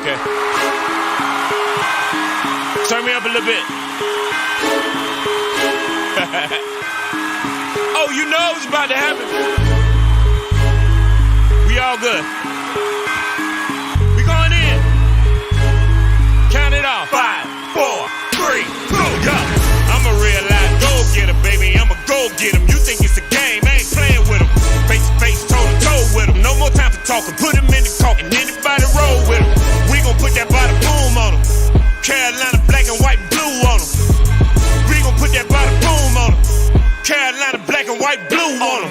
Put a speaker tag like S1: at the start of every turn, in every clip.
S1: Okay. Turn me up a little bit. Oh, you know it's about to happen. We all good. We going in. Count it off. 5, 4, 3, 2, go. I'm a real life go-getter, baby. I'm a go-getter. You think it's a game, I ain't playing with them. Face to face, toe to toe with them. No more time for talking. Put them in the coffin. Anybody roll with them. We gon' put that body boom on them. Carolina black and white blue on them. We gon' put that body boom on them. Carolina black and white blue on them.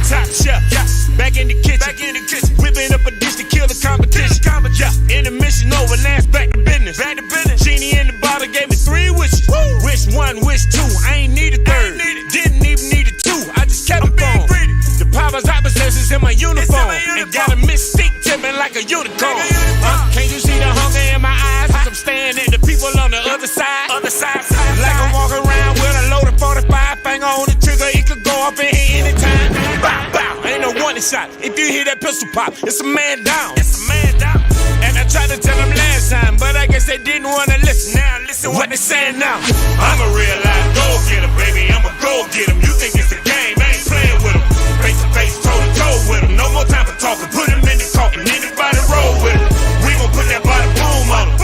S1: Top chef, yeah. Back in the kitchen, whipping up a dish to kill the competition. Yeah. Intermission over, last back to business. Genie in the bottle gave me 3 wishes. Woo. Wish 1, wish 2, I ain't need a third. Didn't even need a 2, I just kept it on. The powers opposites is in my uniform. And got a mystique to me like a unicorn. Can't you see the hunger in my eyes? As I'm staring at the people on the other side. Like I'm walking around with a loaded 45. Finger on the trigger, it could go off in here anytime. Bow, bow, ain't no warning shot. If you hear that pistol pop, it's a man down. And I tried to tell them last time, but I guess they didn't want to listen. Now listen what they saying now. I'm a real life go-getter, baby. I'm a go-getter. You think it's a game, I ain't playing with them. Face to face, toe to toe with them. No more time for talking. Put them in the coffin. Anybody roll with them. We gon' put that body boom on them.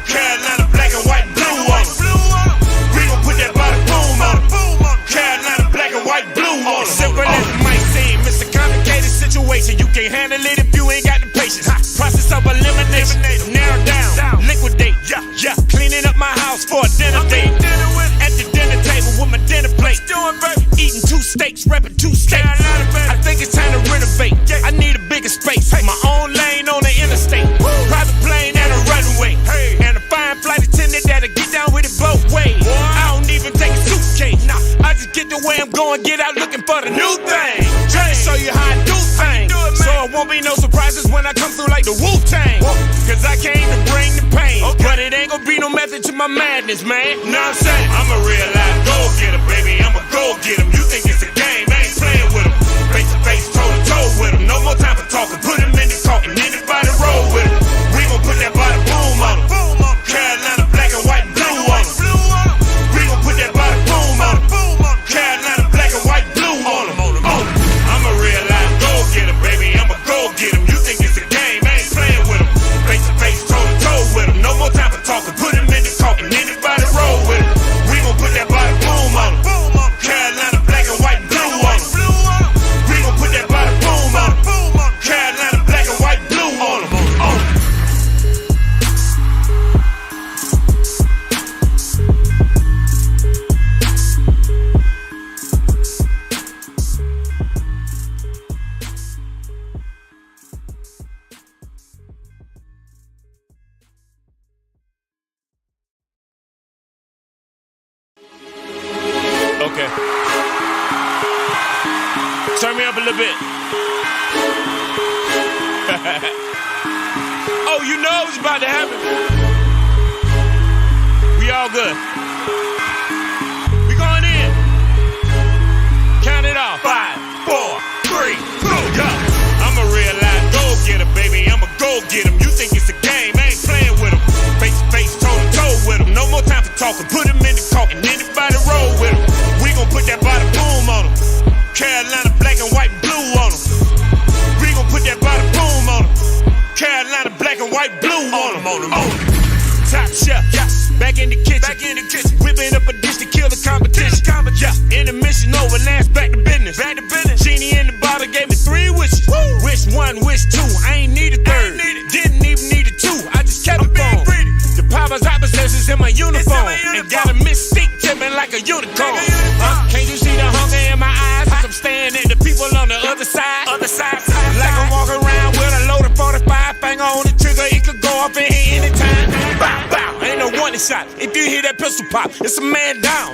S1: Carolina black and white blue on them. We gon' put that body boom on them. Carolina black and white blue on them. Simple as it might seem, it's a complicated situation. You can't handle it if you ain't got the patience. Process of elimination, narrow down, liquidate. Yeah, cleaning up my house for a dinner date. At the dinner table with my dinner plate. Eating 2 steaks, repping 2 states. I think it's time to renovate. I need a bigger space. My own lane on the interstate. Private plane and a runway. And a fine flight attendant that'll get down with it both ways. I don't even take a suitcase. I just get the way I'm going, get out looking for the new thing. Try to show you how I do things. So it won't be no surprises when I come through like the Wu-Tang. Cause I came to bring the pain. But it ain't gonna be no method to my madness, man. Know what I'm saying? I'm a real life go-getter, baby. I'm a go-getter. You think it's a game, I ain't playing with them. Face to face, toe to toe with them. No more time for talking. Put them in the coffin. Anybody roll with them. We gon' put that body boom on them. Carolina black and white blue on them. We gon' put that body boom on them. Carolina black and white blue on them. I'm a real life go-getter, baby. I'm a go-getter. You think it's a game, I ain't playing with them. Face to face, toe to toe with them. No more time for talking. Put them in the coffin. Anybody roll with them. We gon' put that body boom on them. Carolina black and white blue on them. We gon' put that body boom on them. Carolina black and white blue on them. Okay. Turn me up a little bit. Oh, you know it's about to happen. We all good. We going in. Count it off. 5, 4, 3, 2, go. I'm a real life go-getter, baby. I'm a go-getter. You think it's a game, I ain't playing with them. Face to face, toe to toe with them. No more time for talking. Put them in the coffin. Anybody roll with them. We gon' put that body boom on them. Carolina black and white blue on them. We gon' put that body boom on them. Carolina black and white blue on them. Top chef, yeah. Back in the kitchen, whipping up a dish to kill the competition. Yeah. Intermission over, last back to business. Genie in the bottle gave me 3 wishes. Woo. Wish 1, wish 2, I ain't need a third. Didn't even need a 2, I just kept it on. The powers opposites is in my uniform. And got a mystique to me like a unicorn. Can't you see the hunger in my eyes? As I'm staring at the people on the other side. Like I'm walking around with a loaded 45. Finger on the trigger, it could go off in here anytime. Bow, bow, ain't no warning shot. If you hear that pistol pop, it's a man down.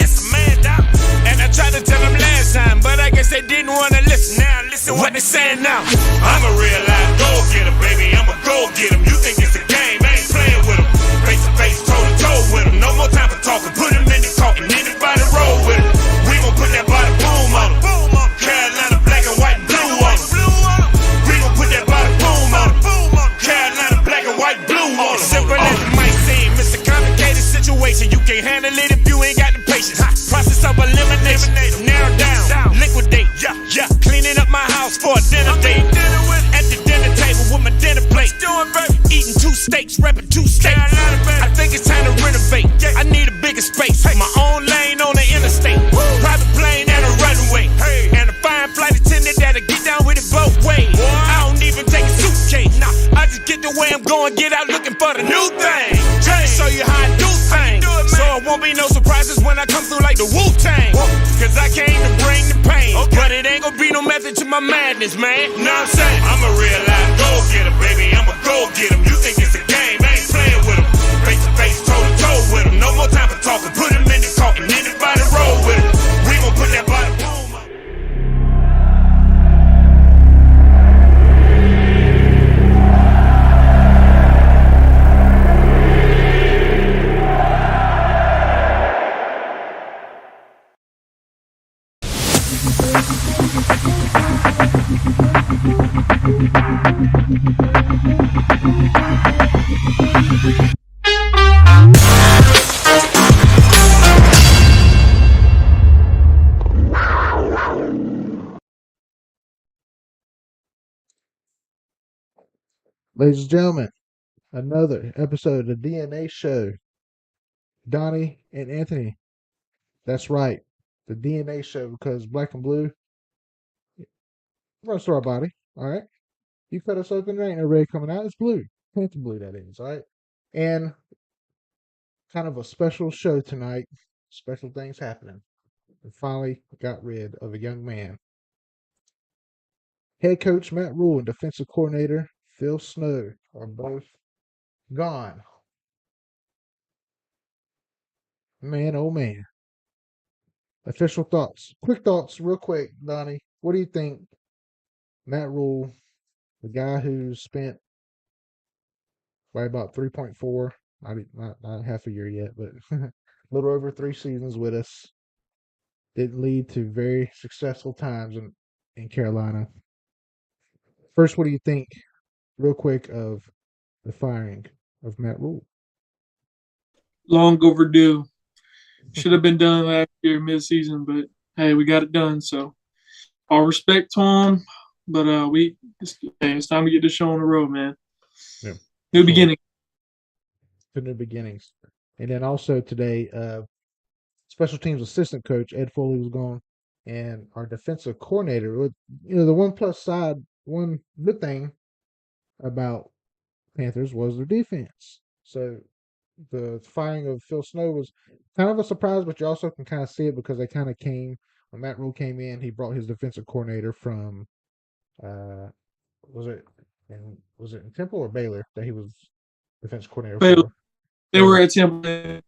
S1: And I tried to tell them last time, but I guess they didn't want to listen. Now listen what they saying now. I'm a real life go-getter, baby. I'm a go-getter. You think it's a game, I ain't playing with them. Face to face, toe to toe with them. No more time for talking. Put them in the coffin. Anybody roll with them. We gon' put that body boom on them. Carolina black and white blue on them. We gon' put that body boom on them. Carolina black and white Go and get out looking for the new thing. Trying to show you how I do things. So it won't be no surprises when I come through like the Wu-Tang. Cause I came to bring the pain. But it ain't gonna be no method to my madness, man. Know what I'm saying? I'm a real life go-getter, baby. I'm a go-getter. You think it's a game, I ain't playing with them. Face to face, toe to toe with them. No more time for talking. Put them in the talking. Anybody roll with them. We gon' put that body boom.
S2: Ladies and gentlemen, another episode of the DNA Show. Donnie and Anthony. That's right. The DNA Show, because black and blue runs through our body. All right. You cut us open, there ain't no red coming out. It's blue. Panther blue, that is. All right. And kind of a special show tonight. Special things happening. We finally got rid of a young man. Head Coach Matt Rhule and defensive coordinator Phil Snow are both gone. Man, oh man. Official thoughts. Quick thoughts, real quick, Donnie. What do you think Matt Rhule, the guy who spent by about 3.4, not half a year yet, but a little over 3 seasons with us, didn't lead to very successful times in Carolina. First, what do you think, real quick, of the firing of Matt Rhule?
S3: Long overdue. Should have been done last year mid-season, but hey, we got it done. So all respect to him, but it's time to get this show on the road, man.
S2: Yeah.
S3: New beginning.
S2: To new beginnings. And then also today, special teams assistant coach Ed Foley was gone, and our defensive coordinator. The one good thing about Panthers was their defense. So the firing of Phil Snow was kind of a surprise, but you also can kind of see it because they kind of came when Matt Rhule came in. He brought his defensive coordinator from, was it in Temple or Baylor that he was defensive coordinator for?
S3: They were at Temple.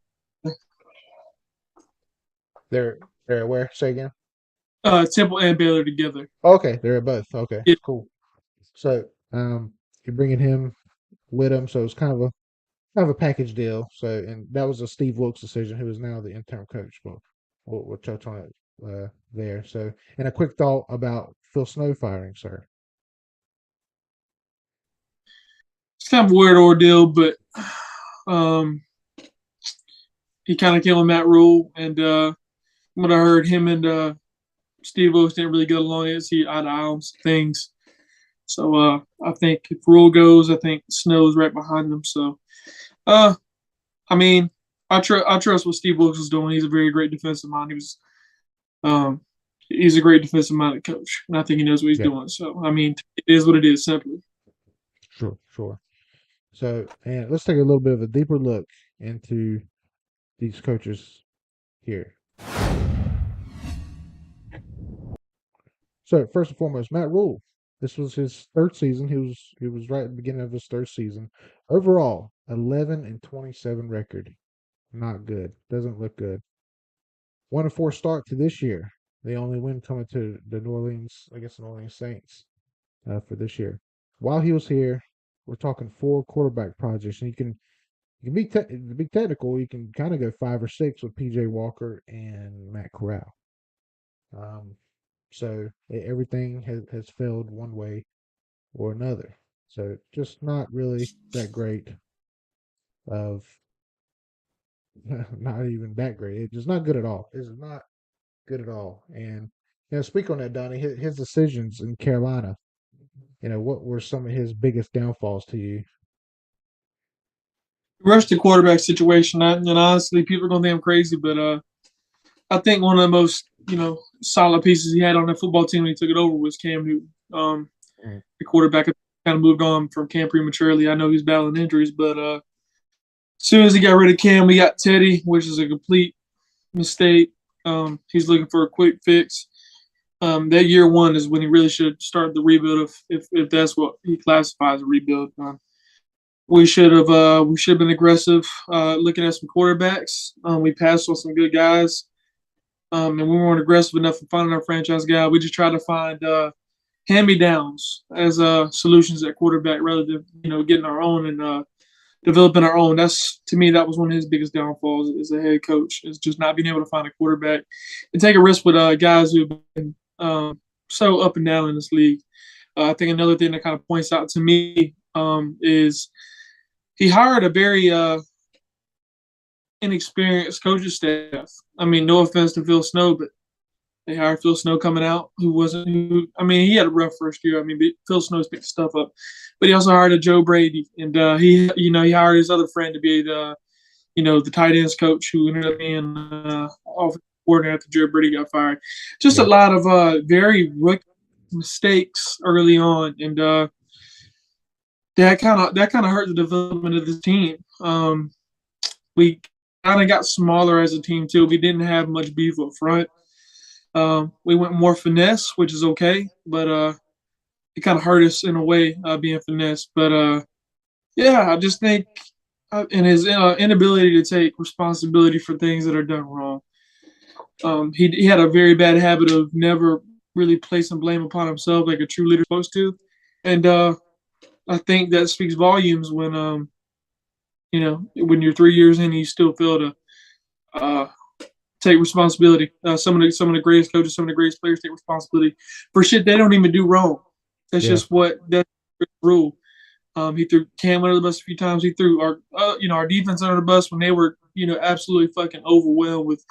S2: They're where? Say again.
S3: Temple and Baylor together.
S2: Okay, they're at both. Okay,
S3: yeah.
S2: Cool. So you're bringing him with him, so it's kind of a package deal. So, and that was a Steve Wilks decision, who is now the interim coach. But we'll touch on it there. So, and a quick thought about Phil Snow firing, sir.
S3: It's kind of a weird ordeal, but he kind of came with Matt Rhule, and what I heard, him and Steve Wilks didn't really get along. They see eye to eye on some things. So I think if Rhule goes, I think Snow's right behind him. So, I trust what Steve Wilks was doing. He's a very great defensive mind. He's a great defensive minded coach, and I think he knows what he's doing. So, it is what it is, simply.
S2: Sure. So, and let's take a little bit of a deeper look into these coaches here. So, first and foremost, Matt Rhule. This was his third season. He was right at the beginning of his third season. Overall, 11-27 record. Not good. Doesn't look good. 1-4 start to this year. The only win coming to the New Orleans Saints for this year. While he was here, we're talking 4 quarterback projects, and you can be technical. You can kind of go 5 or 6 with PJ Walker and Matt Corral. So everything has failed one way or another. So just not really that great not even that great. It's just not good at all. It's not good at all. And, speak on that, Donnie, his decisions in Carolina, what were some of his biggest downfalls to you?
S3: Rushed the quarterback situation. And honestly, people are going to think I'm crazy, but I think one of the most, solid pieces he had on that football team when he took it over was Cam Newton, the quarterback. kind of moved on from Cam prematurely. I know he's battling injuries, but as soon as he got rid of Cam, we got Teddy, which is a complete mistake. He's looking for a quick fix. That year one is when he really should start the rebuild, if that's what he classifies a rebuild. We should have been aggressive, looking at some quarterbacks. We passed on some good guys, and we weren't aggressive enough in finding our franchise guy. We just tried to find hand-me-downs as solutions at quarterback rather than getting our own and developing our own. That's, to me, that was one of his biggest downfalls as a head coach, is just not being able to find a quarterback and take a risk with guys who've been so up and down in this league. I think another thing that kind of points out to me is he hired a very inexperienced coaching staff. I mean, no offense to Phil Snow, but they hired Phil Snow coming out, he had a rough first year. I mean, Phil Snow's picked stuff up, but he also hired a Joe Brady, and he hired his other friend to be the tight ends coach, who ended up being offensive coordinator after Joe Brady got fired. Just a lot of very rookie mistakes early on, and that kind of hurt the development of the team. We kind of got smaller as a team too. We didn't have much beef up front. We went more finesse, which is okay, but it kind of hurt us in a way, being finesse. But I just think in his inability to take responsibility for things that are done wrong, he had a very bad habit of never really placing blame upon himself like a true leader is supposed to, and I think that speaks volumes when when you're 3 years in and you still fail to take responsibility. Some of the greatest coaches, some of the greatest players take responsibility for shit they don't even do wrong. That's just that's the rule. He threw Cam under the bus a few times. He threw our defense under the bus when they were absolutely fucking overwhelmed with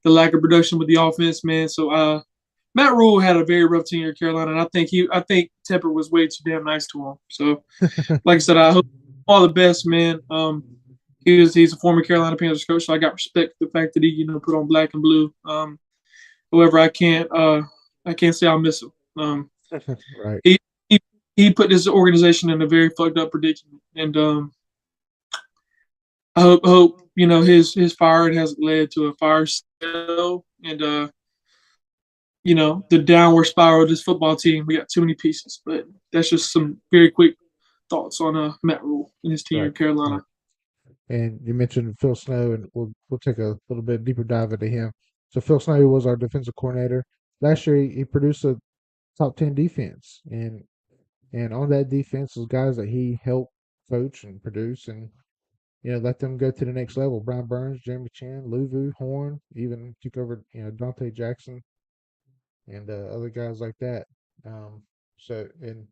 S3: the lack of production with the offense, man. So Matt Rhule had a very rough tenure at Carolina, and I think Tepper was way too damn nice to him. So, like I said, I hope all the best, man. He's a former Carolina Panthers coach, so I got respect for the fact that he put on black and blue. However, I can't say I'll miss him.
S2: Right.
S3: He put this organization in a very fucked up predicament, and I hope his firing hasn't led to a fire sale and the downward spiral of this football team. We got too many pieces, but that's just some very quick thoughts on Matt Rhule and his team in Carolina.
S2: And you mentioned Phil Snow, and we'll take a little bit deeper dive into him. So Phil Snow was our defensive coordinator. Last year, he produced a top 10 defense, and on that defense was guys that he helped coach and produce, and let them go to the next level. Brian Burns, Jeremy Chan, Luvu, Horn, even took over Dante Jackson and other guys like that. And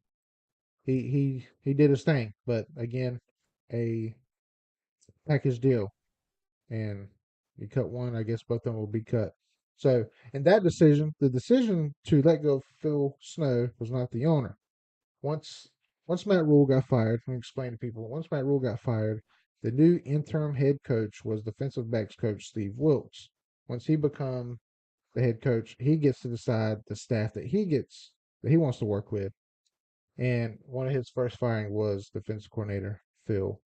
S2: he did his thing, but again, a package deal, and you cut one, I guess both of them will be cut. So in that decision, the decision to let go of Phil Snow was not the owner. Once Matt Rhule got fired, let me explain to people. Once Matt Rhule got fired, the new interim head coach was defensive backs coach Steve Wilks. Once he become the head coach, he gets to decide the staff that he wants to work with. And one of his first firing was defensive coordinator Phil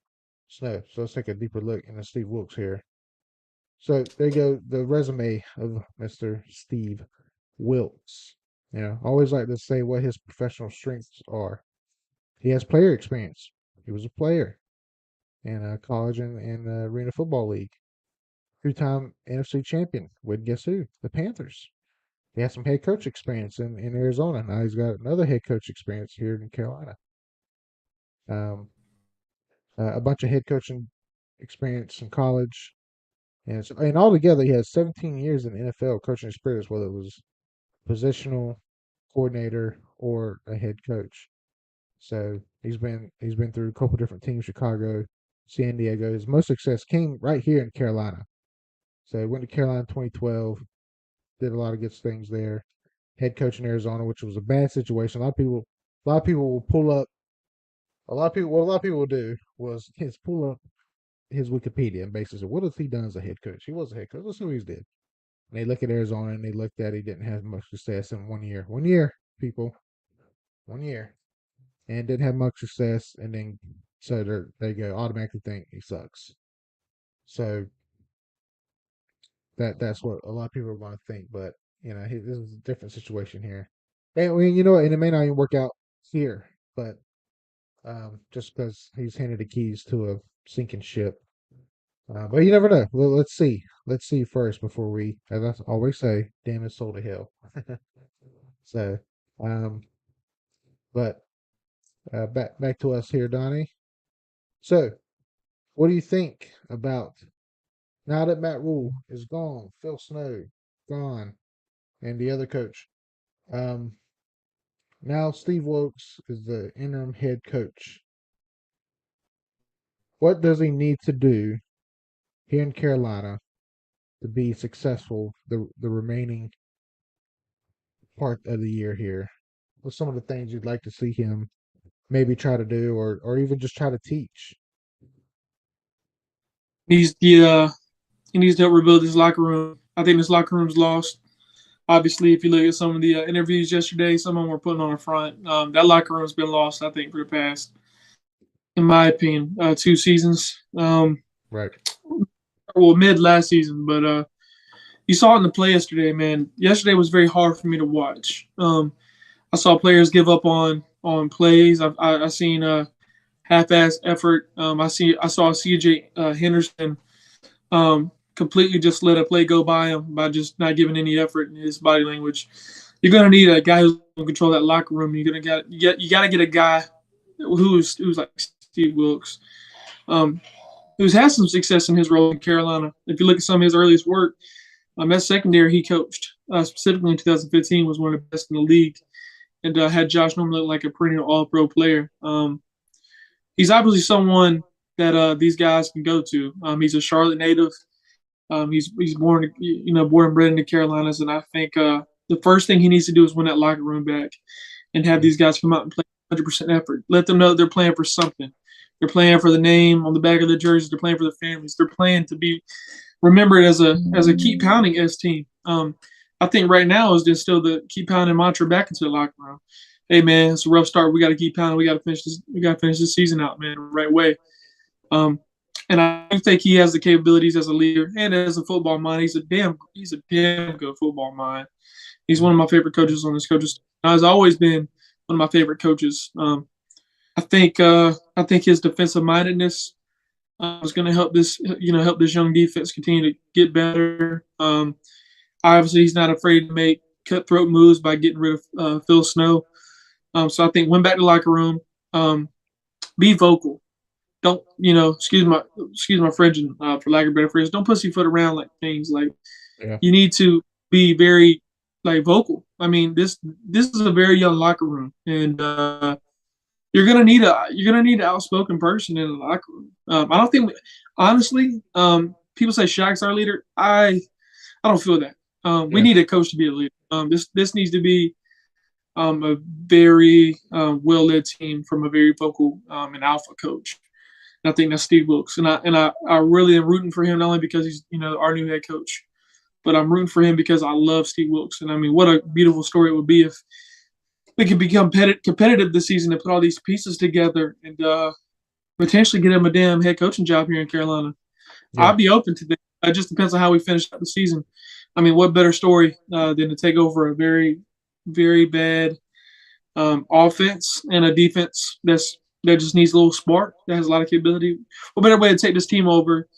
S2: Snow. So let's take a deeper look into Steve Wilks here. So there you go, the resume of Mr. Steve Wilks. Always like to say what his professional strengths are. He has player experience. He was a player in college and Arena Football League. 2-time NFC champion with guess who? The Panthers. He has some head coach experience in Arizona. Now he's got another head coach experience here in Carolina. A bunch of head coaching experience in college. And altogether, he has 17 years in NFL coaching experience, whether it was positional coordinator or a head coach. So he's been through a couple different teams: Chicago, San Diego. His most success came right here in Carolina. So he went to Carolina in 2012, did a lot of good things there. Head coach in Arizona, which was a bad situation. A lot of people will pull up. What a lot of people will do was pull up his Wikipedia and basically say, what has he done as a head coach? He was a head coach. Let's see what he's did. And they look at Arizona and they looked at he didn't have much success in 1 year. 1 year, people. 1 year. and didn't have much success, and then so they go automatically think he sucks. So that's what a lot of people are going to think. But this is a different situation here, and and it may not even work out here, but just because he's handed the keys to a sinking ship. But you never know. Well, let's see. Let's see first before we, as I always say, damn his soul to hell. So, um, but back to us here, Donnie. So, what do you think about now that Matt Rhule is gone, Phil Snow gone, and the other coach? Um, Now Steve Wilks is the interim head coach. What does he need to do here in Carolina to be successful the remaining part of the year here? What's some of the things you'd like to see him maybe try to do, or even just try to teach?
S3: He needs to help rebuild his locker room. I think this locker room's lost. Obviously, if you look at some of the interviews yesterday, some of them were putting on the front. That locker room's been lost, I think, for the past, in my opinion, 2 seasons.
S2: Right.
S3: Well, mid last season, but you saw it in the play yesterday, man. Yesterday was very hard for me to watch. I saw players give up on plays. I seen a half-ass effort. I saw C.J. Henderson completely just let a play go by him by just not giving any effort in his body language. You're gonna need a guy who's gonna control that locker room. You gotta get a guy who's like Steve Wilks, who's had some success in his role in Carolina. If you look at some of his earliest work, that secondary he coached, specifically in 2015, was one of the best in the league, and had Josh Norman look like a perennial All-Pro player. He's obviously someone that these guys can go to. He's a Charlotte native. He's born and bred in the Carolinas, and I think the first thing he needs to do is win that locker room back, and have these guys come out and play 100% effort. Let them know they're playing for something. They're playing for the name on the back of their jerseys. They're playing for their families. They're playing to be remembered as a keep pounding S team. I think right now is just still the keep pounding mantra back into the locker room. Hey man, it's a rough start. We got to keep pounding. We got to finish this. We got to finish this season out, man, the right way. And I think he has the capabilities as a leader and as a football mind. He's a damn good football mind. He's one of my favorite coaches on this coaching staff. Has always been one of my favorite coaches. I think his defensive mindedness is going to help this young defense continue to get better. Obviously, he's not afraid to make cutthroat moves by getting rid of Phil Snow. So I think win back the locker room. Be vocal. Don't excuse my French, for lack of better phrase. Don't pussyfoot around like things. Like you need to be very vocal. I mean, this is a very young locker room, and you're gonna need an outspoken person in the locker room. I don't think, honestly, people say Shaq's our leader. I don't feel that. We need a coach to be a leader. This needs to be a very well-led team from a very vocal and alpha coach. And I think that's Steve Wilks, and I really am rooting for him, not only because he's our new head coach, but I'm rooting for him because I love Steve Wilks. And I mean, what a beautiful story it would be if we could become competitive this season and put all these pieces together and potentially get him a damn head coaching job here in Carolina. Yeah. I'd be open to that. It just depends on how we finish out the season. I mean, what better story than to take over a very, very bad offense and a defense that just needs a little spark, that has a lot of capability. What better way to take this team over,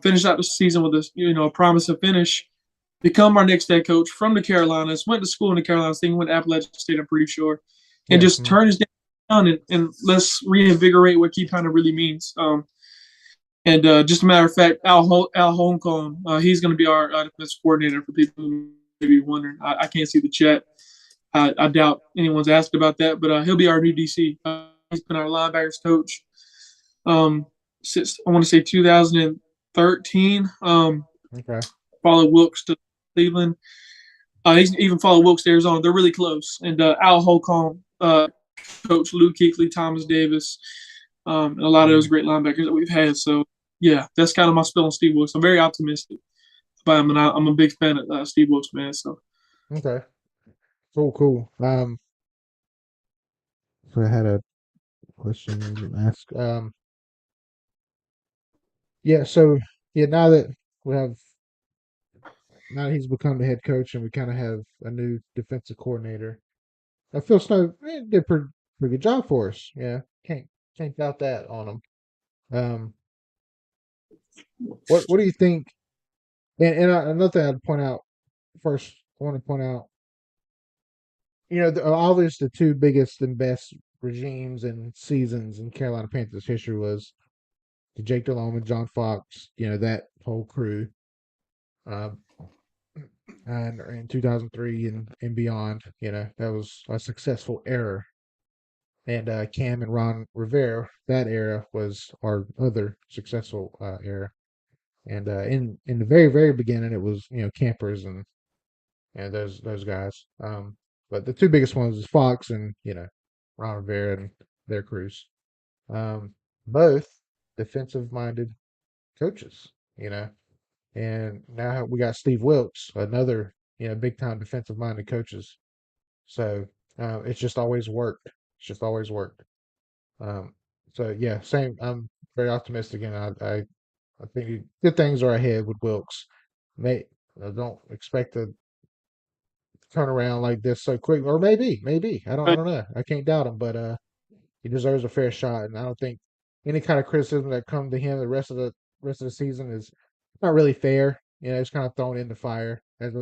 S3: finish out the season with a promising finish, become our next head coach from the Carolinas, went to school in the Carolinas, went to Appalachian State, I'm pretty sure, and just turn his down and let's reinvigorate what keep pounding really means. And just a matter of fact, Al Holcomb, he's going to be our defensive coordinator, for people who may be wondering. I can't see the chat. I doubt anyone's asked about that, but he'll be our new DC. He's been our linebackers coach since, I want to say, 2013.
S2: Okay.
S3: Followed Wilks to Cleveland. He's even followed Wilks to Arizona. They're really close. And Al Holcomb, Coach Luke Kuechly, Thomas Davis, and a lot of those great linebackers that we've had. So, yeah, that's kind of my spill on Steve Wilks. I'm very optimistic about him, and I'm a big fan of Steve Wilks, man. So,
S2: okay, cool. So I had a question you didn't ask. Yeah. So yeah, now that he's become the head coach and we kind of have a new defensive coordinator, Phil Snow did a pretty good job for us. Yeah, can't doubt that on him. Um, what do you think? Another thing I'd point out first, I want to point out, obviously the two biggest and best regimes and seasons in Carolina Panthers history was the Jake Delhomme and John Fox. That whole crew, um, and in 2003 and beyond. That was a successful era. And Cam and Ron Rivera, that era was our other successful era. And in the very very beginning, it was Campers and those guys. But the two biggest ones is Fox and Ron Rivera and their crews. Both defensive minded coaches. And now we got Steve Wilks, another big time defensive minded coaches. So it's just always worked. It's just always worked. Um, so yeah, same. I'm very optimistic, and I think good things are ahead with Wilks. I don't expect to turn around like this so quick, or maybe I don't know. I can't doubt him, but he deserves a fair shot, and I don't think any kind of criticism that come to him the rest of the season is not really fair. It's kind of thrown in the fire as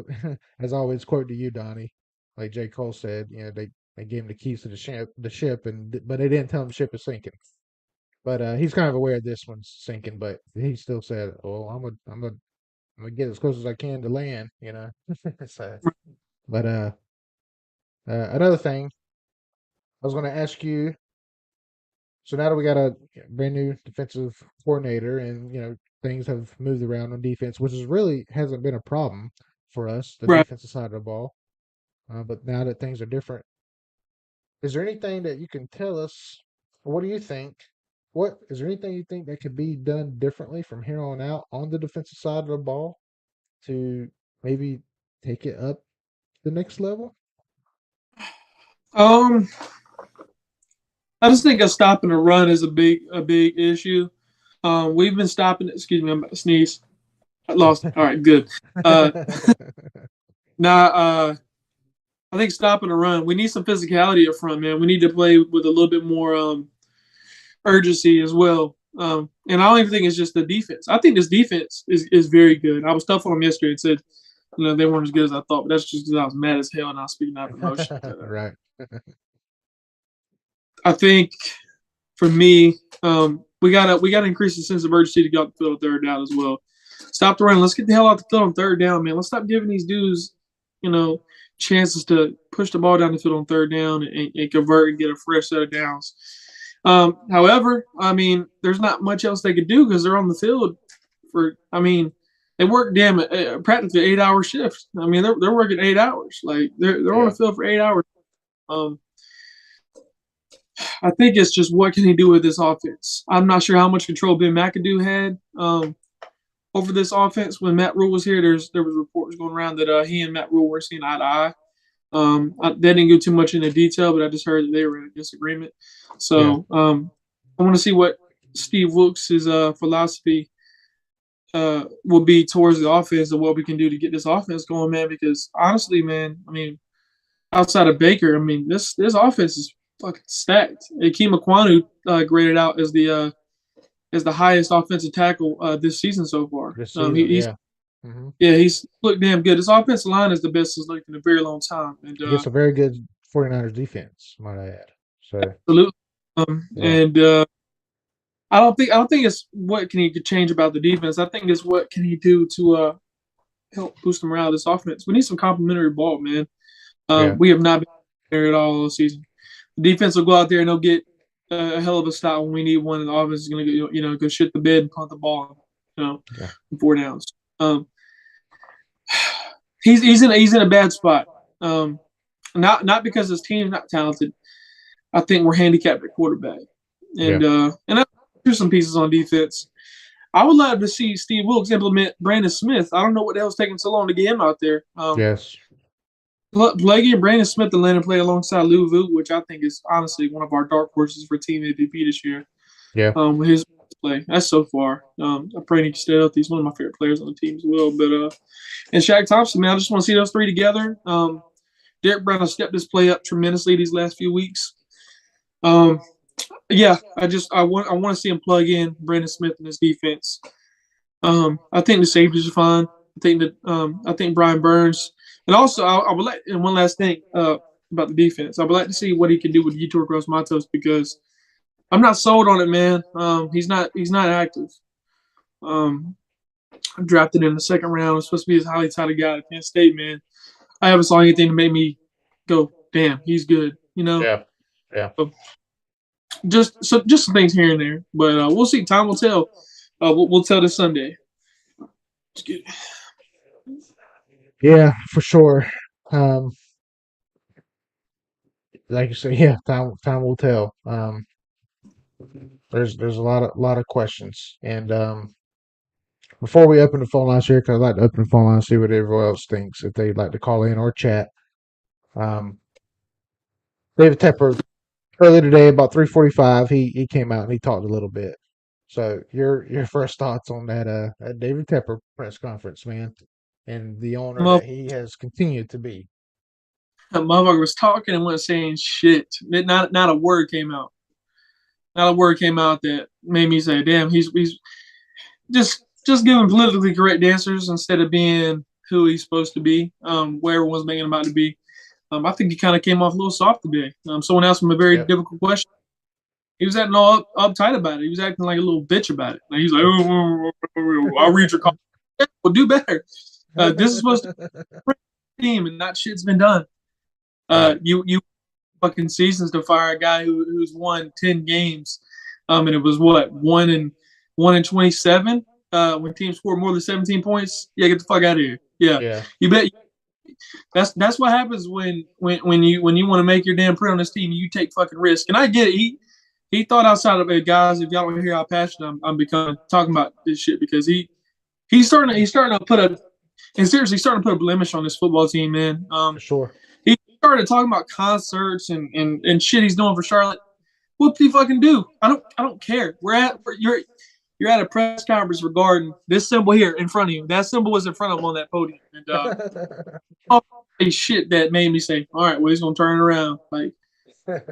S2: as always. Quote to you, Donnie, like J. Cole said. They gave him the keys to the ship, but they didn't tell him the ship is sinking. But he's kind of aware this one's sinking, but he still said, "Oh, I'm gonna get as close as I can to land." So, but another thing I was going to ask you. So now that we got a brand new defensive coordinator, and things have moved around on defense, which is really hasn't been a problem for us, the
S3: Right.
S2: defensive side of the ball. But now that things are different, is there anything that you can tell us? What do you think? What is there anything you think that could be done differently from here on out on the defensive side of the ball to maybe take it up the next level?
S3: Um, I just think a stopping a run is a big issue. We've been stopping. Excuse me, I'm about to sneeze. I lost. All right, good. Now, I think stopping a run. We need some physicality up front, man. We need to play with a little bit more urgency as well. And I don't even think it's just the defense. I think this defense is very good. I was tough on them yesterday and said, they weren't as good as I thought, but that's just because I was mad as hell and I was speaking out of emotion.
S2: Right.
S3: I think for me, we gotta increase the sense of urgency to get out the field on third down as well. Stop the run. Let's get the hell out the field on third down, man. Let's stop giving these dudes, chances to push the ball down the field on third down and convert and get a fresh set of downs. However, there's not much else they could do because they're on the field they work practically 8-hour shifts. They're working 8 hours. Like they're on the field for 8 hours. I think it's just what can he do with this offense. I'm not sure how much control Ben McAdoo had over this offense when Matt Rhule was here. There was reports going around that he and Matt Rhule were seeing eye to eye. They didn't go too much into detail, but I just heard that they were in a disagreement. So I want to see what Steve Wilks' philosophy will be towards the offense and what we can do to get this offense going, man. Because honestly, man, outside of Baker, this offense is fucking stacked. Akeem Ekwonu graded out as the highest offensive tackle this season so far. He's looked damn good. This offensive line is the best it's looked in a very long time. And
S2: it's a very good 49ers defense, might I add. So
S3: absolutely. And I don't think it's what can he change about the defense. I think it's what can he do to help boost the morale of this offense. We need some complimentary ball, man. We have not been there at all season. The defense will go out there and they'll get a hell of a stop when we need one, and the offense is going to go shit the bed and punt the ball, in 4 downs. He's in a bad spot. Not because his team's not talented. I think we're handicapped at quarterback, and there's some pieces on defense. I would love to see Steve Wilks implement Brandon Smith. I don't know what the hell's taking so long to get him out there.
S2: Yes.
S3: Blakey and Brandon Smith and Landon play alongside Lou Vu, which I think is honestly one of our dark horses for team MVP this year.
S2: Yeah.
S3: With his play. That's so far. I pray he can stay healthy. He's one of my favorite players on the team as well. But and Shaq Thompson, man, I just want to see those three together. Derek Brown has stepped his play up tremendously these last few weeks. Yeah, I want to see him plug in Brandon Smith in his defense. I think the safeties are fine. I think Brian Burns, and also I would like. And one last thing about the defense, I would like to see what he can do with Yetur Gross-Matos because I'm not sold on it, man. He's not active. Drafted in the second round. It's supposed to be this highly touted guy at Penn State, man. I haven't saw anything to make me go, damn, he's good. You know?
S2: Yeah.
S3: So, just some things here and there, but we'll see. Time will tell. We'll tell this Sunday.
S2: Yeah, for sure. Like you say, yeah, time will tell. There's a lot of questions, and before we open the phone lines here, because I'd like to open the phone line, see what everyone else thinks if they'd like to call in or chat. David Tepper earlier today about 3:45, he came out and he talked a little bit. So your first thoughts on that David Tepper press conference, man, and the owner that he has continued to be.
S3: That motherfucker was talking and wasn't saying shit. Not a word came out. Not a word came out that made me say, "Damn, he's just giving politically correct answers instead of being who he's supposed to be, where everyone's making him out to be." I think he kind of came off a little soft today. Someone asked him a very difficult question. He was acting all uptight about it. He was acting like a little bitch about it. Like he's like, "Oh, I'll read your call." Well, do better. This is supposed to be a team, and not shit's been done. You fucking seasons to fire a guy who's won 10 games, and it was what 1 and 27 when teams score more than 17 points. Yeah, get the fuck out of here. Yeah. You bet. That's what happens when you want to make your damn print on this team. You take fucking risk, and I get it. He thought outside of it, guys. If y'all don't hear how passionate I'm becoming talking about this shit, because he's starting to put a blemish on this football team, man.
S2: For sure.
S3: He started talking about concerts and shit he's doing for Charlotte. What did he fucking do? I don't care. You're at a press conference regarding this symbol here in front of you. That symbol was in front of him on that podium. And shit that made me say, all right, well, he's gonna turn it around. Like,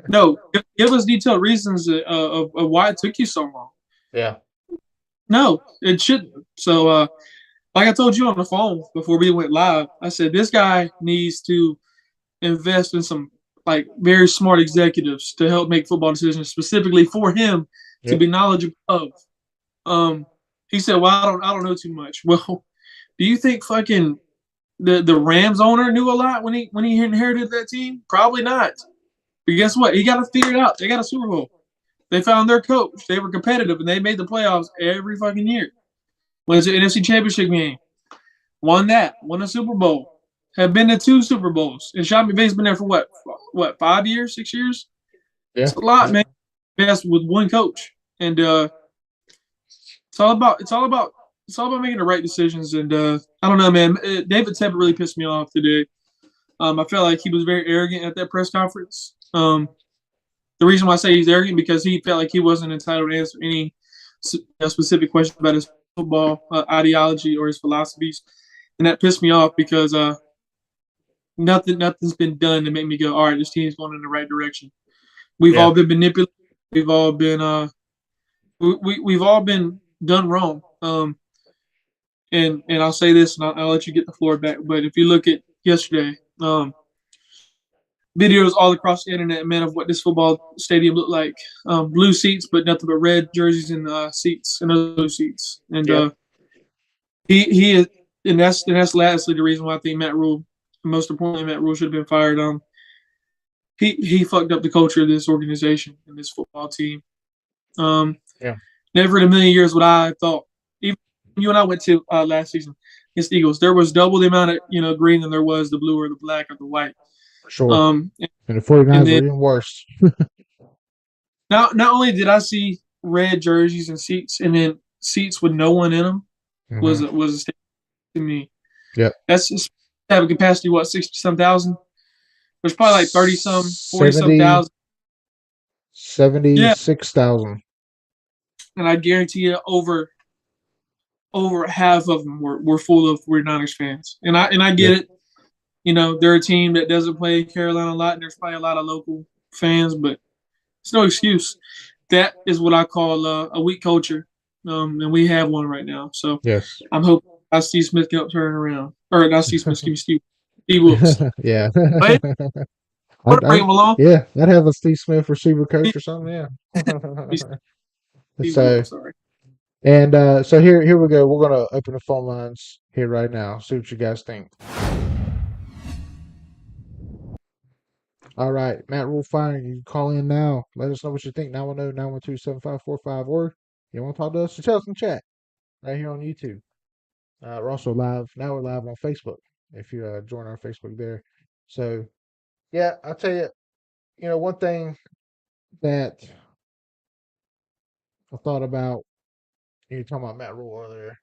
S3: no, give us detailed reasons of why it took you so long.
S2: Yeah.
S3: No, it shouldn't. So, like I told you on the phone before we went live, I said this guy needs to invest in some like very smart executives to help make football decisions specifically for him to be knowledgeable of. He said, "Well, I don't know too much." Well, do you think fucking the Rams owner knew a lot when he inherited that team? Probably not. But guess what? He got it figured out. They got a Super Bowl. They found their coach. They were competitive, and they made the playoffs every fucking year. Went to the NFC Championship game. Won that. Won a Super Bowl. Have been to 2 Super Bowls. And Sean McVay's been there for what, 5 years, 6 years?
S2: Yeah.
S3: It's a lot, man. Best with one coach. And it's all about making the right decisions. And I don't know, man. David Tepper really pissed me off today. I felt like he was very arrogant at that press conference. The reason why I say he's arrogant because he felt like he wasn't entitled to answer any specific questions about his football ideology or his philosophies, and that pissed me off because nothing's been done to make me go, all right, this team's going in the right direction. We've all been manipulated. We've all been we've all been done wrong. And I'll say this, and I'll let you get the floor back. But if you look at yesterday, videos all across the internet, man, of what this football stadium looked like. Blue seats, but nothing but red jerseys and seats and other blue seats. And he is, and that's lastly the reason why I think Matt Rhule, most importantly, Matt Rhule should have been fired. He fucked up the culture of this organization and this football team. Never in a million years would I have thought. Even you and I went to last season against the Eagles, there was double the amount of green than there was the blue or the black or the white.
S2: Sure. And the 49ers were even worse.
S3: Not only did I see red jerseys and seats, and then seats with no one in them was a statement to me.
S2: Yep.
S3: That's just have a capacity, 60-some thousand? There's probably like 40-some thousand.
S2: 76,000.
S3: And I guarantee you over half of them were full of 49ers fans. And I get it. You know, they're a team that doesn't play in Carolina a lot, and there's probably a lot of local fans, but it's no excuse. That is what I call a weak culture, and we have one right now. So
S2: yes,
S3: I'm hoping Steve Smith can turn around. Or not Steve Smith, Steve Wilks.
S2: yeah.
S3: But want to bring him along?
S2: Yeah, I'd have a Steve Smith receiver coach or something. Yeah. So,
S3: sorry.
S2: And so here we go. We're gonna open the phone lines here right now. See what you guys think. All right, Matt Rhule firing. You can call in now. Let us know what you think. 910-912-7545, or you want to talk to us? So tell us in chat right here on YouTube. We're also live. Now we're live on Facebook. If you join our Facebook there. So yeah, I'll tell you. You know, one thing that I thought about. You were talking about Matt Rhule earlier,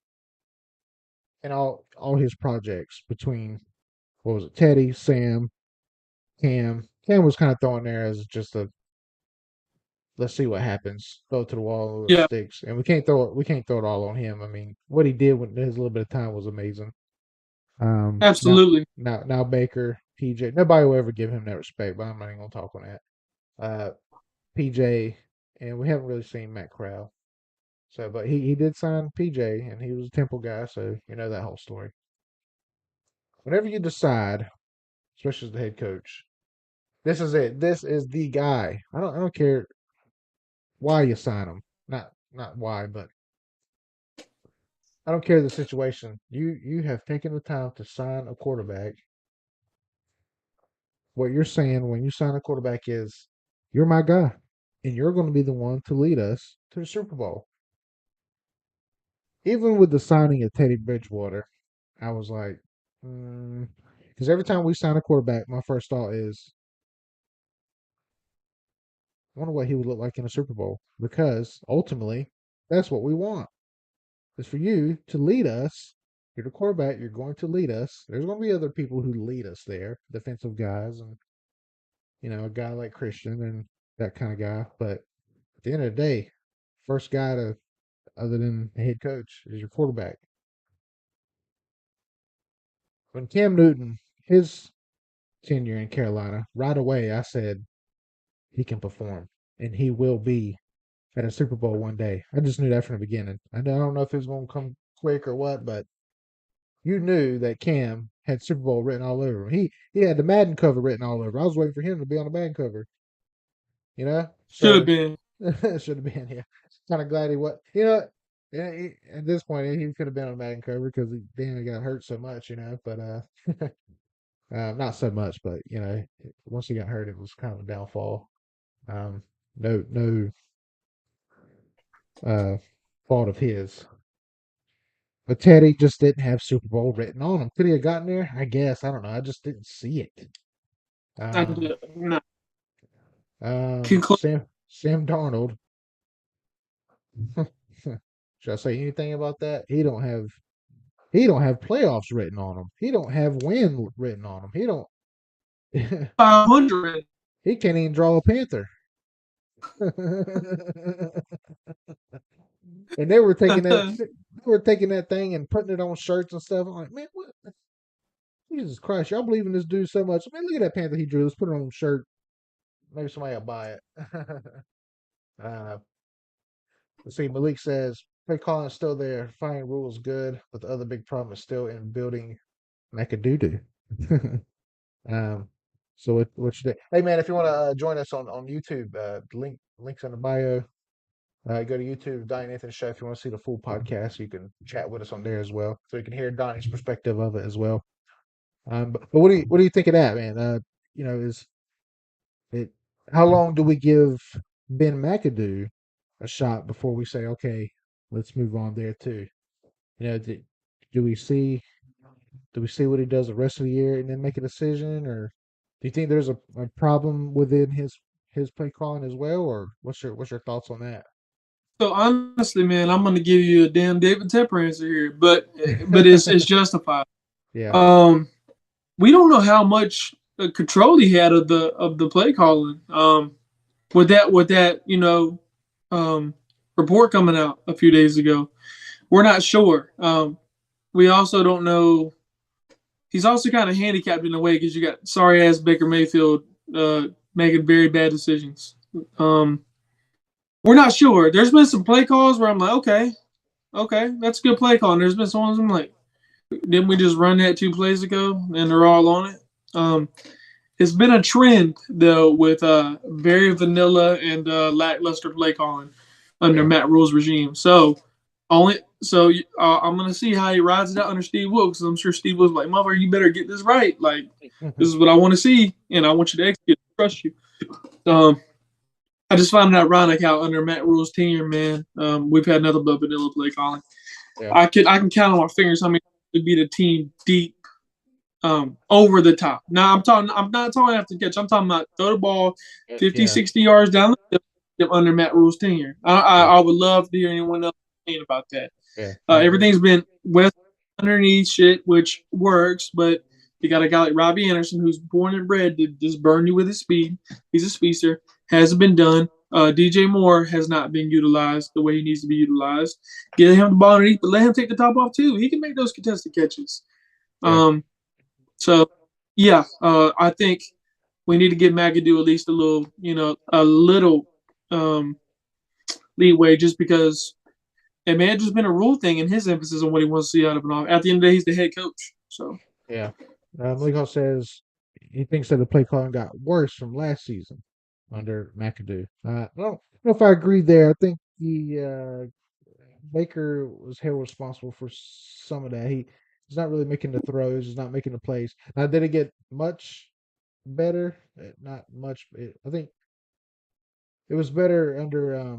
S2: and all his projects between what was it, Teddy, Sam, Cam. Cam was kind of thrown there as just a let's see what happens, throw it to the wall, it sticks, and we can't throw it all on him. I mean, what he did with his little bit of time was amazing.
S3: Absolutely.
S2: Now Baker, PJ, nobody will ever give him that respect, but I'm not even gonna talk on that. PJ, and we haven't really seen Matt Corral. So, but he did sign PJ, and he was a Temple guy, so you know that whole story. Whenever you decide, especially as the head coach, this is it. This is the guy. I don't care why you sign him. Not why, but I don't care the situation. You have taken the time to sign a quarterback. What you're saying when you sign a quarterback is, you're my guy, and you're going to be the one to lead us to the Super Bowl. Even with the signing of Teddy Bridgewater, I was like, because every time we sign a quarterback, my first thought is, I wonder what he would look like in a Super Bowl, because ultimately, that's what we want. Is for you to lead us. You're the quarterback. You're going to lead us. There's going to be other people who lead us there, defensive guys, and a guy like Christian and that kind of guy. But at the end of the day, first guy to, other than the head coach, is your quarterback. When Cam Newton, his tenure in Carolina, right away I said he can perform and he will be at a Super Bowl one day. I just knew that from the beginning. I don't know if it was going to come quick or what, but you knew that Cam had Super Bowl written all over him. He had the Madden cover written all over. I was waiting for him to be on the Madden cover.
S3: Should have been.
S2: Should have been. Yeah, kind of glad he was. At this point he could have been on the Madden cover because he got hurt so much. But not so much, but once he got hurt, it was kind of a downfall. No fault of his. But Teddy just didn't have Super Bowl written on him. Could he have gotten there? I guess. I don't know. I just didn't see it.
S3: No.
S2: Sam Darnold. Should I say anything about that? He don't have playoffs written on him. He don't have win written on him. He don't
S3: 500.
S2: He can't even draw a panther. And they were taking that thing and putting it on shirts and stuff. I'm like, man, what? Jesus Christ, y'all believe in this dude so much. Man, look at that panther he drew. Let's put it on a shirt. Maybe somebody will buy it. Let's see. Malik says, play calling is still there. Firing Rhule is good, but the other big problem is still in building Macadoodoo. So what you do? Hey man, if you want to join us on YouTube, links in the bio. Go to YouTube, Donnie Nathan Show. If you want to see the full podcast, you can chat with us on there as well, so you can hear Donnie's perspective of it as well. But what do you think of that, man? Is it how long do we give Ben McAdoo a shot before we say, okay, let's move on there too? Do we see what he does the rest of the year and then make a decision, or do you think there's a problem within his play calling as well, or what's your thoughts on that?
S3: So honestly, man, I'm gonna give you a damn David Tepper answer here, but it's justified.
S2: Yeah.
S3: We don't know how much control he had of the play calling. With that report coming out a few days ago, we're not sure. We also don't know. He's also kind of handicapped in a way because you got sorry ass Baker Mayfield making very bad decisions. We're not sure. There's been some play calls where I'm like, okay, that's a good play call. And there's been some ones I'm like, didn't we just run that 2 plays ago and they're all on it? It's been a trend though with very vanilla and lackluster play calling under Matt Rhule's regime. So I'm gonna see how he rides it out under Steve Wilks. I'm sure Steve Wilks like, mother, you better get this right. Like this is what I want to see, and I want you to execute. Trust you. I just found it ironic how under Matt Rhule's tenure, man, we've had nothing but vanilla play calling. Yeah. I can count on my fingers how many to beat a team deep over the top. Now I'm not talking after catch. I'm talking about throw the ball 50, 60 yards down the field under Matt Rhule's tenure. I would love to hear anyone else saying about that. Yeah. Everything's been west underneath shit, which works, but you got a guy like Robbie Anderson who's born and bred to just burn you with his speed. He's a speedster. Hasn't been done. DJ Moore has not been utilized the way he needs to be utilized. Get him the ball underneath, but let him take the top off too. He can make those contested catches. Yeah. I think we need to give McAdoo at least a little leeway just because it may have just been a Rule thing and his emphasis on what he wants to see out of an offense. At the end of the day, he's the head coach. So
S2: yeah. Malico says he thinks that the play calling got worse from last season under McAdoo. I don't know if I agree there. I think Baker was held responsible for some of that. He's not really making the throws. He's not making the plays. Now, did it get much better? Not much. I think it was better under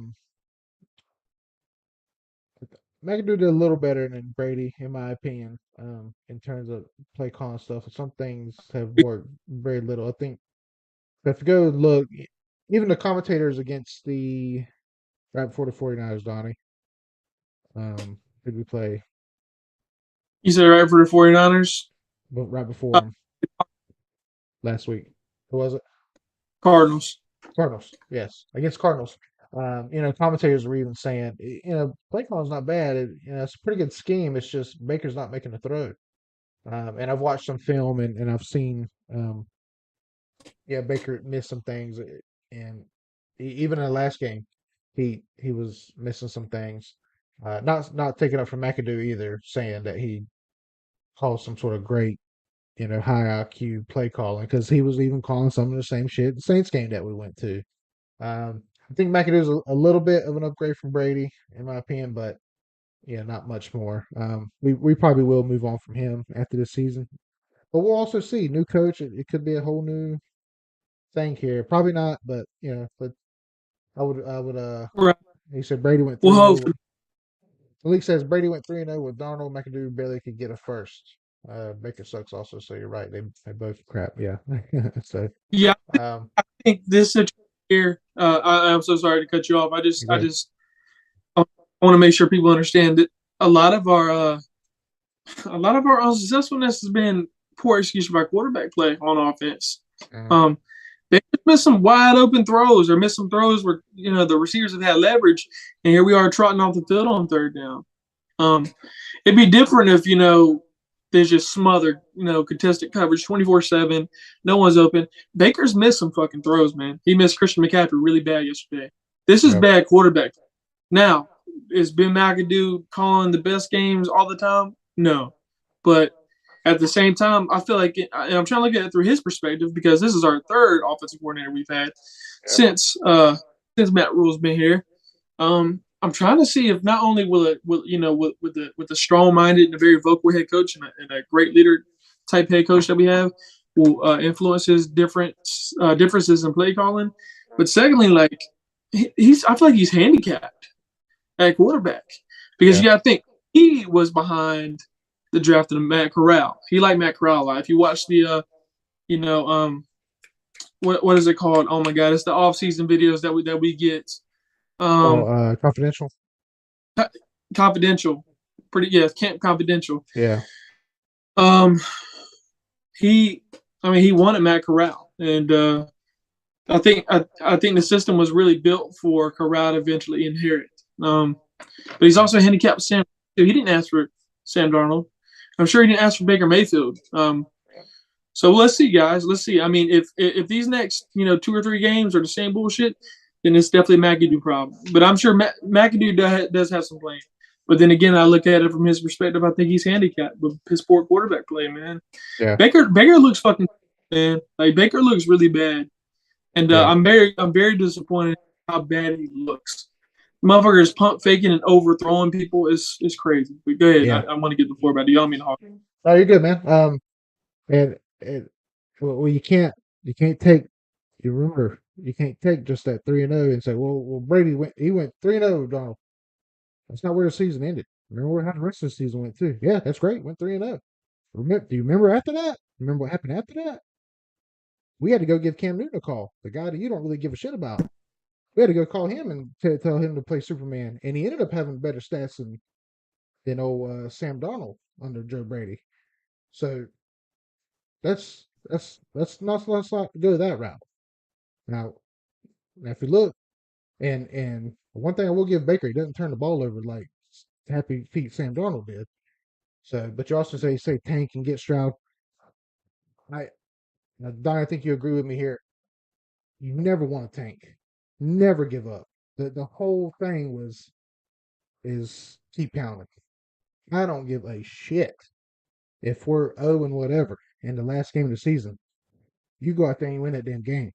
S2: McAdoo did a little better than Brady, in my opinion, in terms of play calling stuff. Some things have worked very little. I think if you go look, even the commentators against right before the 49ers, Donnie, did we play?
S3: You said right for the 49ers?
S2: But right before them. Last week. Who was it?
S3: Cardinals,
S2: yes. Against Cardinals. Commentators were even saying, play calling's not bad. It's a pretty good scheme. It's just Baker's not making the throw. And I've watched some film and I've seen, Baker missed some things. And even in the last game, he was missing some things. Not taking up from McAdoo either, saying that he called some sort of great, high IQ play calling because he was even calling some of the same shit the Saints game that we went to. I think McAdoo is a little bit of an upgrade from Brady, in my opinion, but not much more. We probably will move on from him after this season, but we'll also see new coach. It could be a whole new thing here. Probably not, but but I would.
S3: Right.
S2: He said Brady went 3-0. The league says Brady went 3-0 with Darnold. McAdoo barely could get a first. Baker sucks also, so you're right. They both crap. Yeah. So
S3: yeah, I think this situation here. I'm so sorry to cut you off. I just want to make sure people understand that a lot of our unsuccessfulness has been poor execution by quarterback play on offense. They missed some wide open throws or missed some throws where the receivers have had leverage, and here we are trotting off the field on third down. It'd be different if there's just smothered contested coverage 24/7, no one's open. Baker's missed some fucking throws, man. He missed Christian McCaffrey really bad yesterday. This is bad quarterback. Now, is Ben McAdoo calling the best games all the time? No, but at the same time, I feel like, and I'm trying to look at it through his perspective because this is our third offensive coordinator we've had since Matt Rhule's been here. I'm trying to see if not only with the strong-minded and a very vocal head coach and a great leader type head coach that we have will influence his differences in play calling, but secondly, like I feel like he's handicapped at quarterback because you got to think he was behind the draft of Matt Corral. He liked Matt Corral a lot. If you watch the, what is it called? Oh my God, it's the off-season videos that we get.
S2: Confidential.
S3: Confidential. Camp Confidential.
S2: Yeah.
S3: He I mean, he wanted Matt Corral, and I think the system was really built for Corral to eventually inherit. But he's also handicapped Sam. He didn't ask for Sam Darnold. I'm sure he didn't ask for Baker Mayfield. So let's see, guys. Let's see. I mean, if these next 2 or 3 games are the same bullshit, then it's definitely a McAdoo problem. But I'm sure McAdoo does have some blame. But then again, I look at it from his perspective. I think he's handicapped with his poor quarterback play, man.
S2: Yeah.
S3: Baker looks fucking man. Like Baker looks really bad, and I'm very disappointed how bad he looks. Motherfucker is pump faking and overthrowing people is crazy. But go ahead.
S2: Yeah.
S3: I want to get the floor back. Do y'all mean to talk?
S2: Oh, you're good, man. Well, you can't take. You remember, you can't take just that 3-0 and say, well, Brady went 3-0, Donald. That's not where the season ended. Remember how the rest of the season went too. Yeah, that's great. Went 3-0. Do you remember after that? Remember what happened after that? We had to go give Cam Newton a call, the guy that you don't really give a shit about. We had to go call him and tell him to play Superman, and he ended up having better stats than old Sam Darnold under Joe Brady. So let's not go that route. Now if you look, and one thing I will give Baker, he doesn't turn the ball over like Happy Feet Sam Darnold did. So, but you also say tank and get Stroud. Don, I think you agree with me here. You never want to tank. Never give up. The whole thing is keep pounding. I don't give a shit if we're 0 and whatever in the last game of the season. You go out there and win that damn game.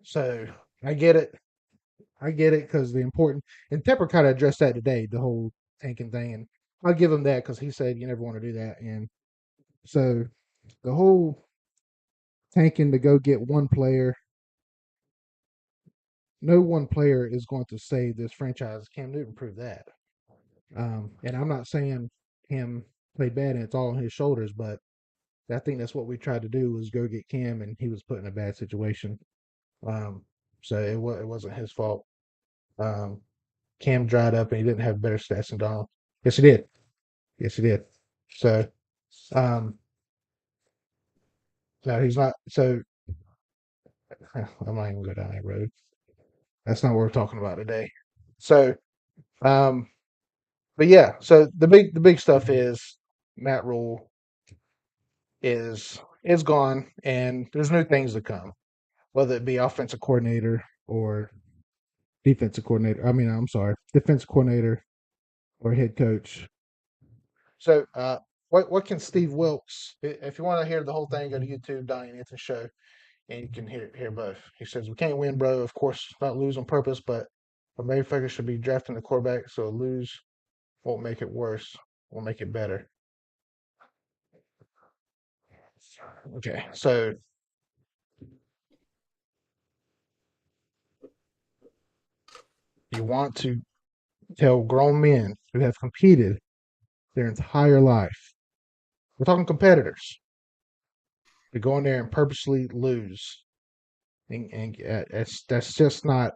S2: So I get it. Because the important, and Tepper kind of addressed that today, the whole tanking thing, and I'll give him that because he said you never want to do that. And so the whole tanking to go get one player, no one player is going to save this franchise. Cam Newton proved that. And I'm not saying him play bad and it's all on his shoulders, but I think that's what we tried to do was go get Cam, and he was put in a bad situation. So it wasn't his fault. Cam dried up and he didn't have better stats than Donald. Yes, he did. So, no, he's not. So, I'm not even going to go down that road. That's not what we're talking about today. So, but yeah. So the big stuff is Matt Rhule is gone, and there's new things to come, whether it be offensive coordinator or defensive coordinator. Defensive coordinator or head coach. So, what can Steve Wilks? If you want to hear the whole thing, go to YouTube, Donnie and Anthony Show, and you can hear both. He says we can't win, bro. Of course, not lose on purpose, but a motherfucker should be drafting the quarterback, so a lose won't make it worse. Will make it better. Okay, so you want to tell grown men who have competed their entire life, we're talking competitors, to go in there and purposely lose, and that's just not.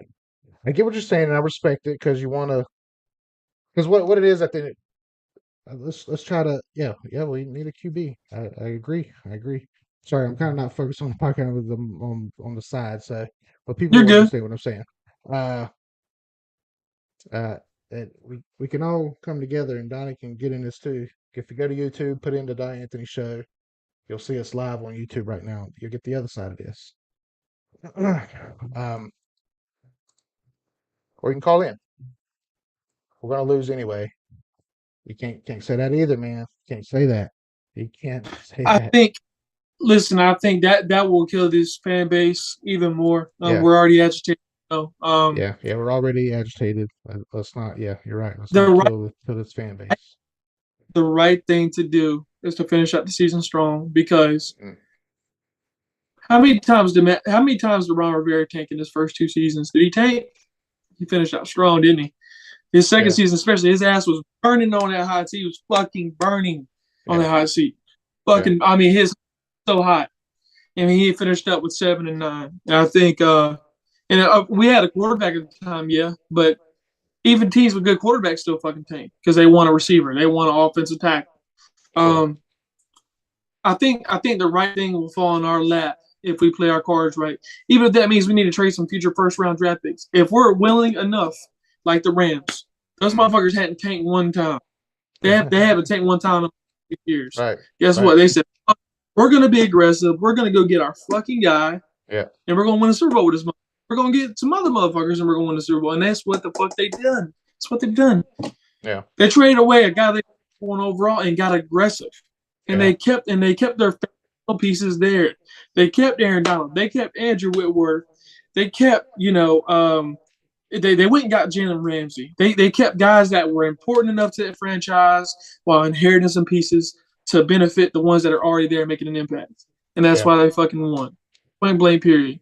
S2: I get what you're saying, and I respect it because you want to. Because what it is, I think. Let's try to we need a QB. I agree. Sorry, I'm kind of not focused on the podcast with them on the side, so but people
S3: You're
S2: will
S3: good.
S2: understand what I'm saying. That we can all come together, and Donnie can get in this too. If you go to YouTube, put in the Donnie Anthony Show, you'll see us live on YouTube right now. You'll get the other side of this. Or you can call in. We're gonna lose anyway. You can't say that either, man. Can't say that. You can't say that.
S3: I think that will kill this fan base even more.
S2: Yeah.
S3: We're already agitated. So,
S2: yeah, we're already agitated. Let's not. Yeah, you're right. Let's
S3: The
S2: not
S3: right-
S2: kill this fan base.
S3: the right thing to do is to finish out the season strong because how many times did Ron Rivera tank in his first 2 seasons? Did he tank? He finished out strong, didn't he? His second season, especially, his ass was burning on that hot seat. He was fucking burning on that hot seat. Fucking, I mean, his so hot. I mean, he finished up with 7 and 9. And I think, we had a quarterback at the time, but even teams with good quarterbacks still fucking tank because they want a receiver, they want an offensive tackle. I think the right thing will fall in our lap if we play our cards right. Even if that means we need to trade some future first round draft picks. If we're willing enough, like the Rams, those motherfuckers hadn't tanked one time. They haven't tanked one time in 6 years.
S2: Right.
S3: Guess
S2: Right.
S3: what? They said, we're gonna be aggressive. We're gonna go get our fucking guy.
S2: Yeah.
S3: And we're gonna win a Super Bowl with this. We're gonna get some other motherfuckers and we're gonna win the Super Bowl. And that's what the fuck they done. That's what they've done.
S2: Yeah.
S3: They traded away a guy they won overall and got aggressive. And they kept their pieces there. They kept Aaron Donald. They kept Andrew Whitworth. They kept, they went and got Jalen Ramsey. They kept guys that were important enough to that franchise while inheriting some pieces to benefit the ones that are already there making an impact. And that's why they fucking won. Point blank period.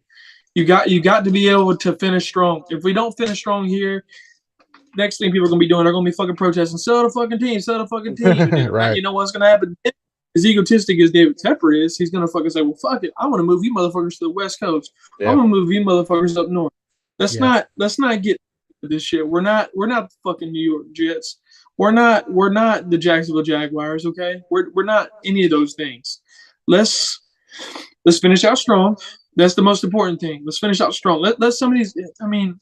S3: You got to be able to finish strong. If we don't finish strong here, next thing people are gonna be doing, they're gonna be fucking protesting. Sell the fucking team. Sell the fucking team.
S2: Right.
S3: You know what's gonna happen? As egotistic as David Tepper is, he's gonna fucking say, "Well, fuck it. I want to move you motherfuckers to the West Coast.
S2: Yeah.
S3: I'm gonna move you motherfuckers up north." Let's not get this shit. We're not the fucking New York Jets. We're not the Jacksonville Jaguars. Okay, we're not any of those things. Let's finish out strong. That's the most important thing. Let's finish out strong. Let some of these. I mean,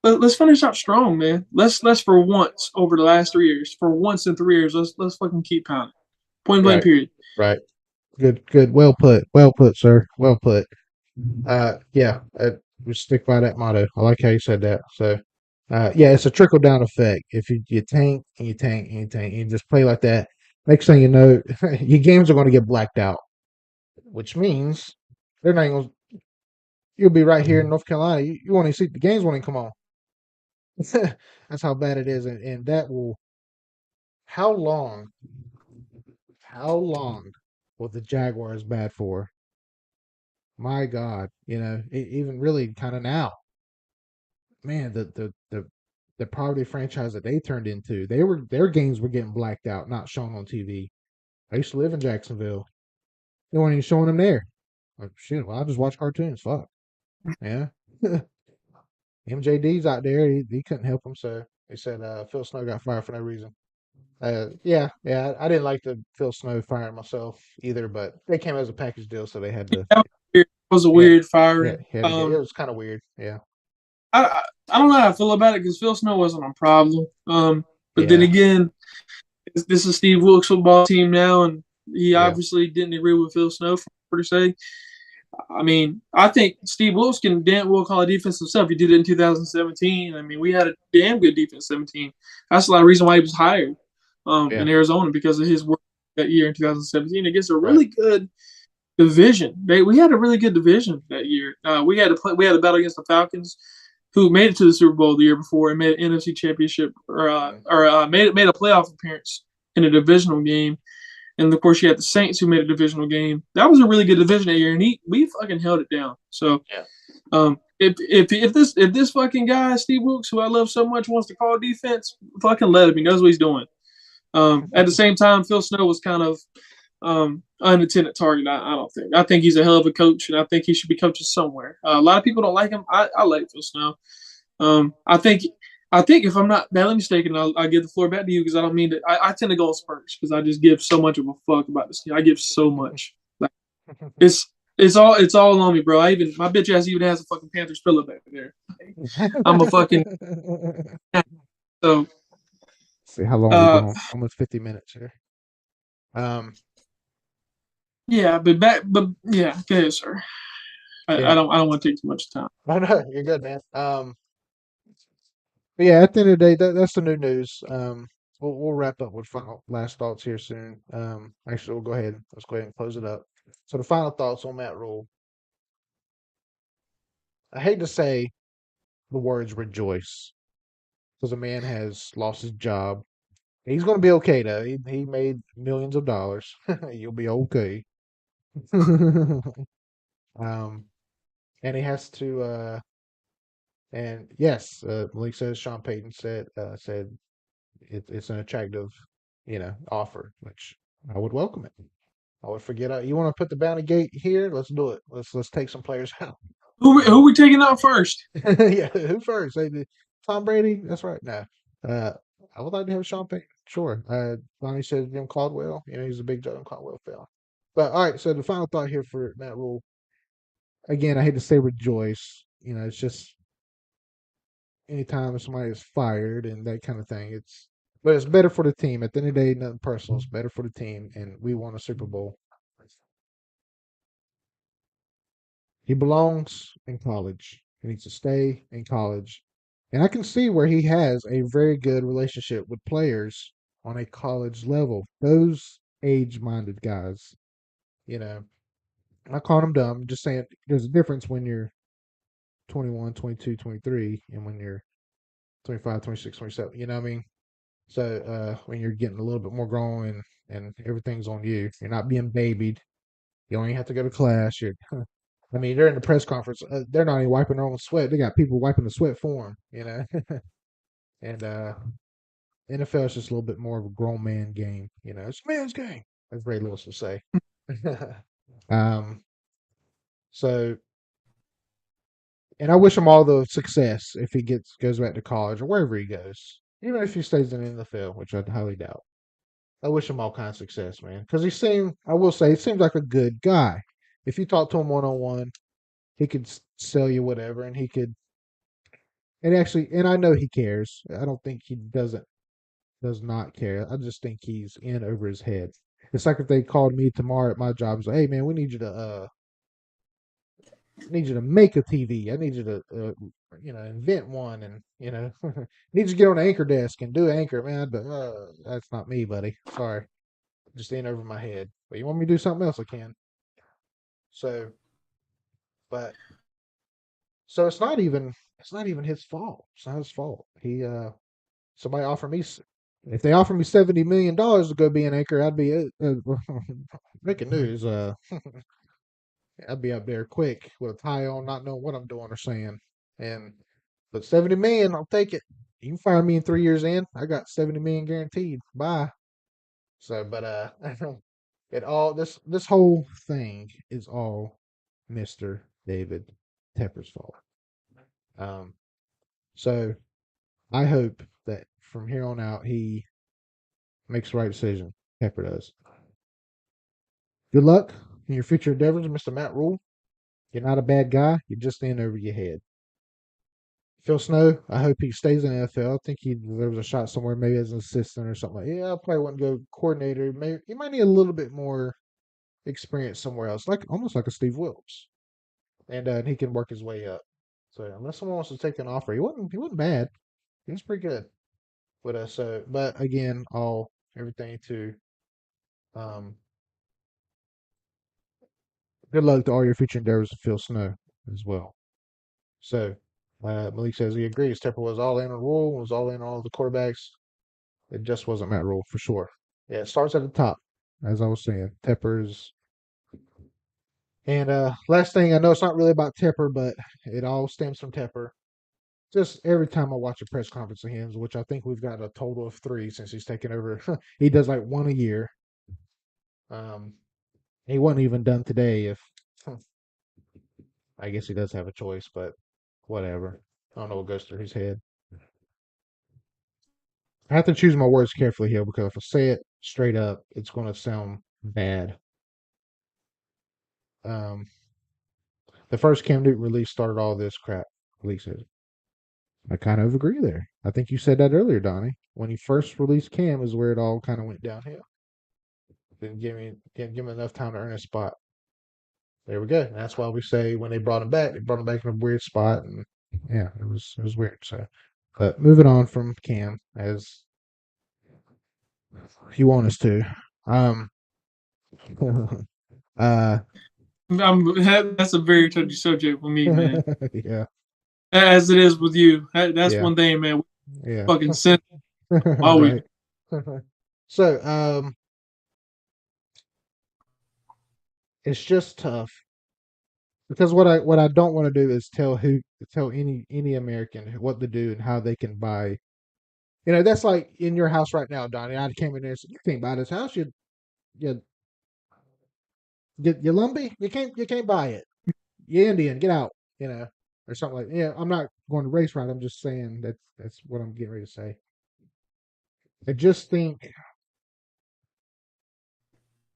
S3: let's finish out strong, man. Let's for once over the last 3 years, for once in 3 years, let's fucking keep pounding. Point blank.
S2: Right.
S3: Period.
S2: Right. Good. Well put, sir. Well put. We stick by that motto. I like how you said that. So, it's a trickle down effect. If you tank and you tank and you tank and you just play like that, next thing you know, your games are going to get blacked out, which means they're not going. You'll be right here in North Carolina. You won't even see the games won't even come on. That's how bad it is, and that will. How long will the Jaguars bad for? My God, even really kind of now, man, the poverty franchise that they turned into, their games were getting blacked out, not shown on TV. I used to live in Jacksonville. They weren't even showing them there. Like, shit, well, I just watch cartoons. Fuck. Yeah. MJD's out there. He couldn't help him, so they said Phil Snow got fired for no reason. I didn't like the Phil Snow firing myself either, but they came as a package deal, so they had to.
S3: It was a weird firing.
S2: It was kind of weird. Yeah.
S3: I don't know how I feel about it because Phil Snow wasn't a problem. But then again, this is Steve Wilks' football team now, and he obviously didn't agree with Phil Snow per se. I mean, I think Steve Wilks can damn well call it defensive stuff. He did it in 2017. I mean, we had a damn good defense 17. That's a lot of reason why he was hired in Arizona because of his work that year in 2017 against a really good division. We had a really good division that year. We had a battle against the Falcons, who made it to the Super Bowl the year before and made an NFC Championship or made a playoff appearance in a divisional game. And of course, you had the Saints who made a divisional game. That was a really good division that year, and we fucking held it down. So, if this fucking guy Steve Wilks, who I love so much, wants to call defense, fucking let him. He knows what he's doing. At the same time, Phil Snow was kind of unintended target. I don't think. I think he's a hell of a coach, and I think he should be coaching somewhere. A lot of people don't like him. I like Phil Snow. I think if I'm not badly mistaken, I'll give the floor back to you because I don't mean to. I tend to go on spurts because I just give so much of a fuck about this team. I give so much. Like, it's all on me, bro. My bitch ass even has a fucking Panthers pillow back there. I'm a fucking. So.
S2: See how long we're going? Almost 50 minutes here.
S3: Yeah, but go ahead, sir. I don't want to take too much time.
S2: No, you're good, man. But yeah, at the end of the day, that's the new news. We'll wrap up with last thoughts here soon. Actually, let's go ahead and close it up. So the final thoughts on Matt Rhule. I hate to say the words rejoice because a man has lost his job. He's going to be okay though. He made millions of dollars. You'll be okay. And he has to. And yes, Malik says Sean Payton said it's an attractive, offer, which I would welcome it. I would forget. You want to put the bounty gate here? Let's do it. Let's take some players out.
S3: Who we taking out first?
S2: Yeah, who first? Tom Brady. That's right. No, I would like to have Sean Payton. Sure. Lonnie said Jim Caldwell. He's a big Jim Caldwell fan. But all right, so the final thought here for Matt Rhule. Again, I hate to say rejoice. It's just anytime somebody is fired and that kind of thing. But it's better for the team. At the end of the day, nothing personal. It's better for the team, and we won a Super Bowl. He belongs in college. He needs to stay in college. And I can see where he has a very good relationship with players on a college level. Those age-minded guys, you know, I'm not calling them dumb. I'm just saying there's a difference when you're 21, 22, 23, and when you're 25, 26, 27. You know what I mean? So when you're getting a little bit more grown and everything's on you, you're not being babied. You don't even have to go to class. I mean, they're in the press conference. They're not even wiping their own sweat. They got people wiping the sweat for them. And NFL is just a little bit more of a grown man game. It's a man's game, as Ray Lewis would say. um, so, and I wish him all the success if he goes back to college or wherever he goes, even if he stays in the NFL, which I highly doubt. I wish him all kinds of success, man, because I will say, he seems like a good guy. If you talk to him one on one, he could sell you whatever, and he could, and I know he cares. I don't think he does not care. I just think he's in over his head. It's like if they called me tomorrow at my job and said, "Hey, man, we need you to make a TV. I need you to, invent one, and need you to get on the anchor desk and do anchor, man." But that's not me, buddy. Sorry, just in over my head. But you want me to do something else, I can. So, but it's not even his fault. It's not his fault. Somebody offered me if they offered me $70 million to go be an anchor, I'd be making news. I'd be up there quick with a tie on, not knowing what I'm doing or saying. But 70 million, I'll take it. You can fire me in 3 years in. I got 70 million guaranteed. Bye. So, but this whole thing is all Mr. David Tepper's fault. So I hope that from here on out he makes the right decision. Tepper does. Good luck in your future endeavors, Mr. Matt Rhule. You're not a bad guy. You're just in over your head. Phil Snow, I hope he stays in the NFL. I think he deserves a shot somewhere, maybe as an assistant or something. Yeah, I probably wouldn't go coordinator. Maybe he might need a little bit more experience somewhere else, like almost like a Steve Wilks, and he can work his way up. So unless someone wants to take an offer, he wasn't bad. He was pretty good with us. But again, everything to um, good luck to all your future endeavors with Phil Snow as well. So Malik says he agrees. Tepper was all in on Rhule, was all in on all the quarterbacks. It just wasn't Matt Rhule for sure. Yeah, it starts at the top, as I was saying. Tepper's. And last thing, I know it's not really about Tepper, but it all stems from Tepper. Just every time I watch a press conference of him, which I think we've got a total of 3 since he's taken over, he does like one a year. He wasn't even done today. If I guess he does have a choice, but whatever. I don't know what goes through his head. I have to choose my words carefully here because if I say it straight up, it's going to sound bad. The first Cam Newton release started all this crap. Malik says. I kind of agree there. I think you said that earlier, Donnie. When he first released Cam is where it all kind of went downhill. Didn't give him enough time to earn a spot. There we go. And that's why we say when they brought him back in a weird spot, and yeah, it was weird. So, but moving on from Cam as you want us to. uh,
S3: That's a very touchy subject for me, man.
S2: yeah,
S3: As it is with you. That's
S2: yeah,
S3: one thing, man.
S2: yeah.
S3: Fucking sin. Always.
S2: Right. So, it's just tough because what I don't want to do is tell any American what to do and how they can buy. That's like in your house right now, Donnie. I came in there and said, "You can't buy this house. You lumpy. You can't buy it. You Indian. Get out. Or something like. Yeah, I'm not going to race right. I'm just saying that's what I'm getting ready to say. I just think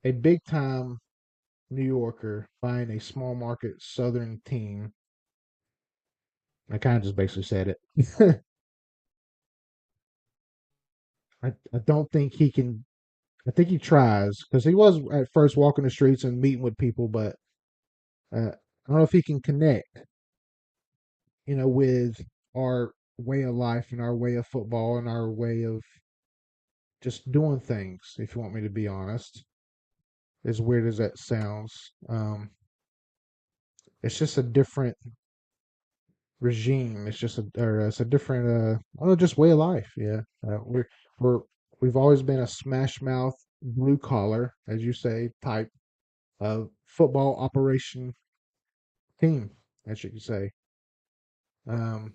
S2: a big time New Yorker buying a small market Southern team. I kind of just basically said it. I don't think he can. I think he tries because he was at first walking the streets and meeting with people, but I don't know if he can connect, with our way of life and our way of football and our way of just doing things. If you want me to be honest, as weird as that sounds, it's just a different regime. It's a different, I don't know, just way of life. Yeah, we're we've always been a smash mouth, blue collar, as you say, type of football operation team, as you could say. Um,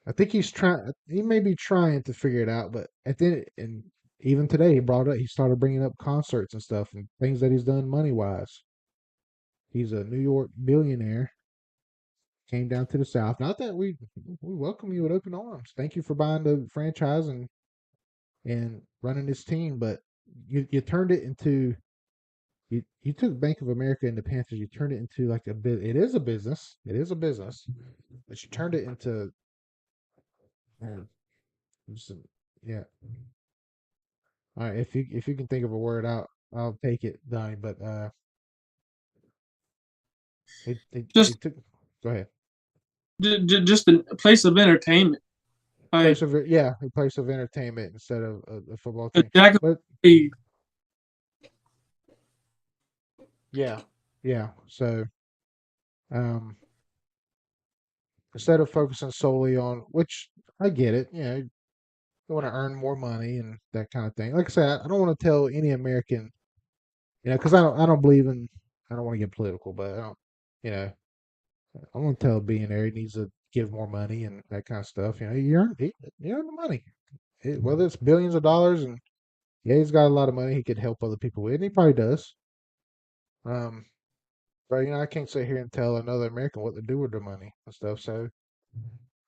S2: I think he's trying. He may be trying to figure it out, but and even today, he started bringing up concerts and stuff and things that he's done money wise. He's a New York billionaire. Came down to the South. Not that we welcome you with open arms. Thank you for buying the franchise and running this team, but you turned it into you took Bank of America and the Panthers. You turned it into like a bit. It is a business. It is a business, but you turned it into man, just yeah. All right, if you can think of a word, I'll take it, Donnie. But they
S3: Just
S2: took. Go ahead.
S3: just a place of entertainment. Like
S2: A place of entertainment instead of a football
S3: a
S2: team.
S3: jack of
S2: But
S3: trades.
S2: yeah, yeah. So um, instead of focusing solely on which I get it, you want to earn more money and that kind of thing. Like I said, I don't want to tell any American, because I don't believe in. I don't want to get political, but I don't, you know, I want to tell a billionaire he needs to give more money and that kind of stuff. You earn the money, whether it's billions of dollars, and yeah, he's got a lot of money he could help other people with, and he probably does. Um, but I can't sit here and tell another American what to do with their money and stuff. So,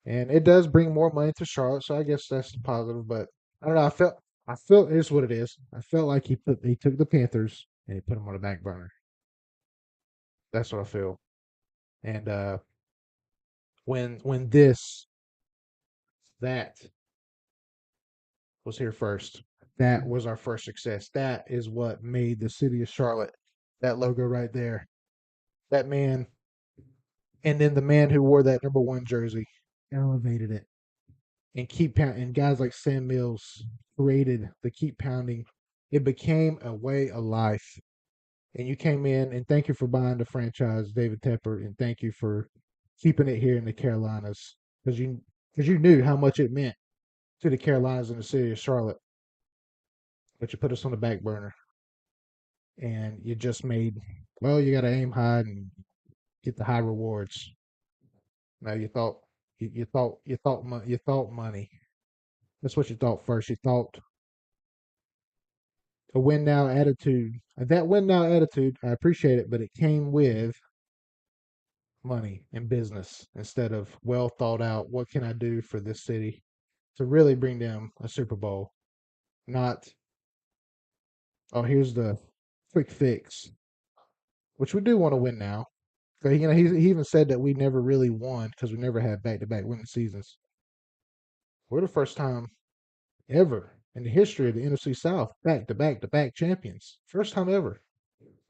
S2: and it does bring more money to Charlotte, so I guess that's the positive. But I don't know. I felt here's what it is. I felt like he took the Panthers and he put them on the back burner. That's what I feel. And when that was here first. That was our first success. That is what made the city of Charlotte. That logo right there. That man, and then the man who wore that number one jersey elevated it and keep pounding. And guys like Sam Mills created the keep pounding. It became a way of life. And you came in, and thank you for buying the franchise, David Tepper, and thank you for keeping it here in the Carolinas because you knew how much it meant to the Carolinas and the city of Charlotte. But you put us on the back burner, and you just made you got to aim high and get the high rewards. Now you thought money. That's what you thought first. You thought a win now attitude. And that win now attitude, I appreciate it, but it came with money and business instead of well thought out. What can I do for this city to really bring them a Super Bowl? Not here's the quick fix, which we do want to win now. So, he even said that we never really won because we never had back-to-back winning seasons. We're the first time ever in the history of the NFC South back-to-back champions. First time ever.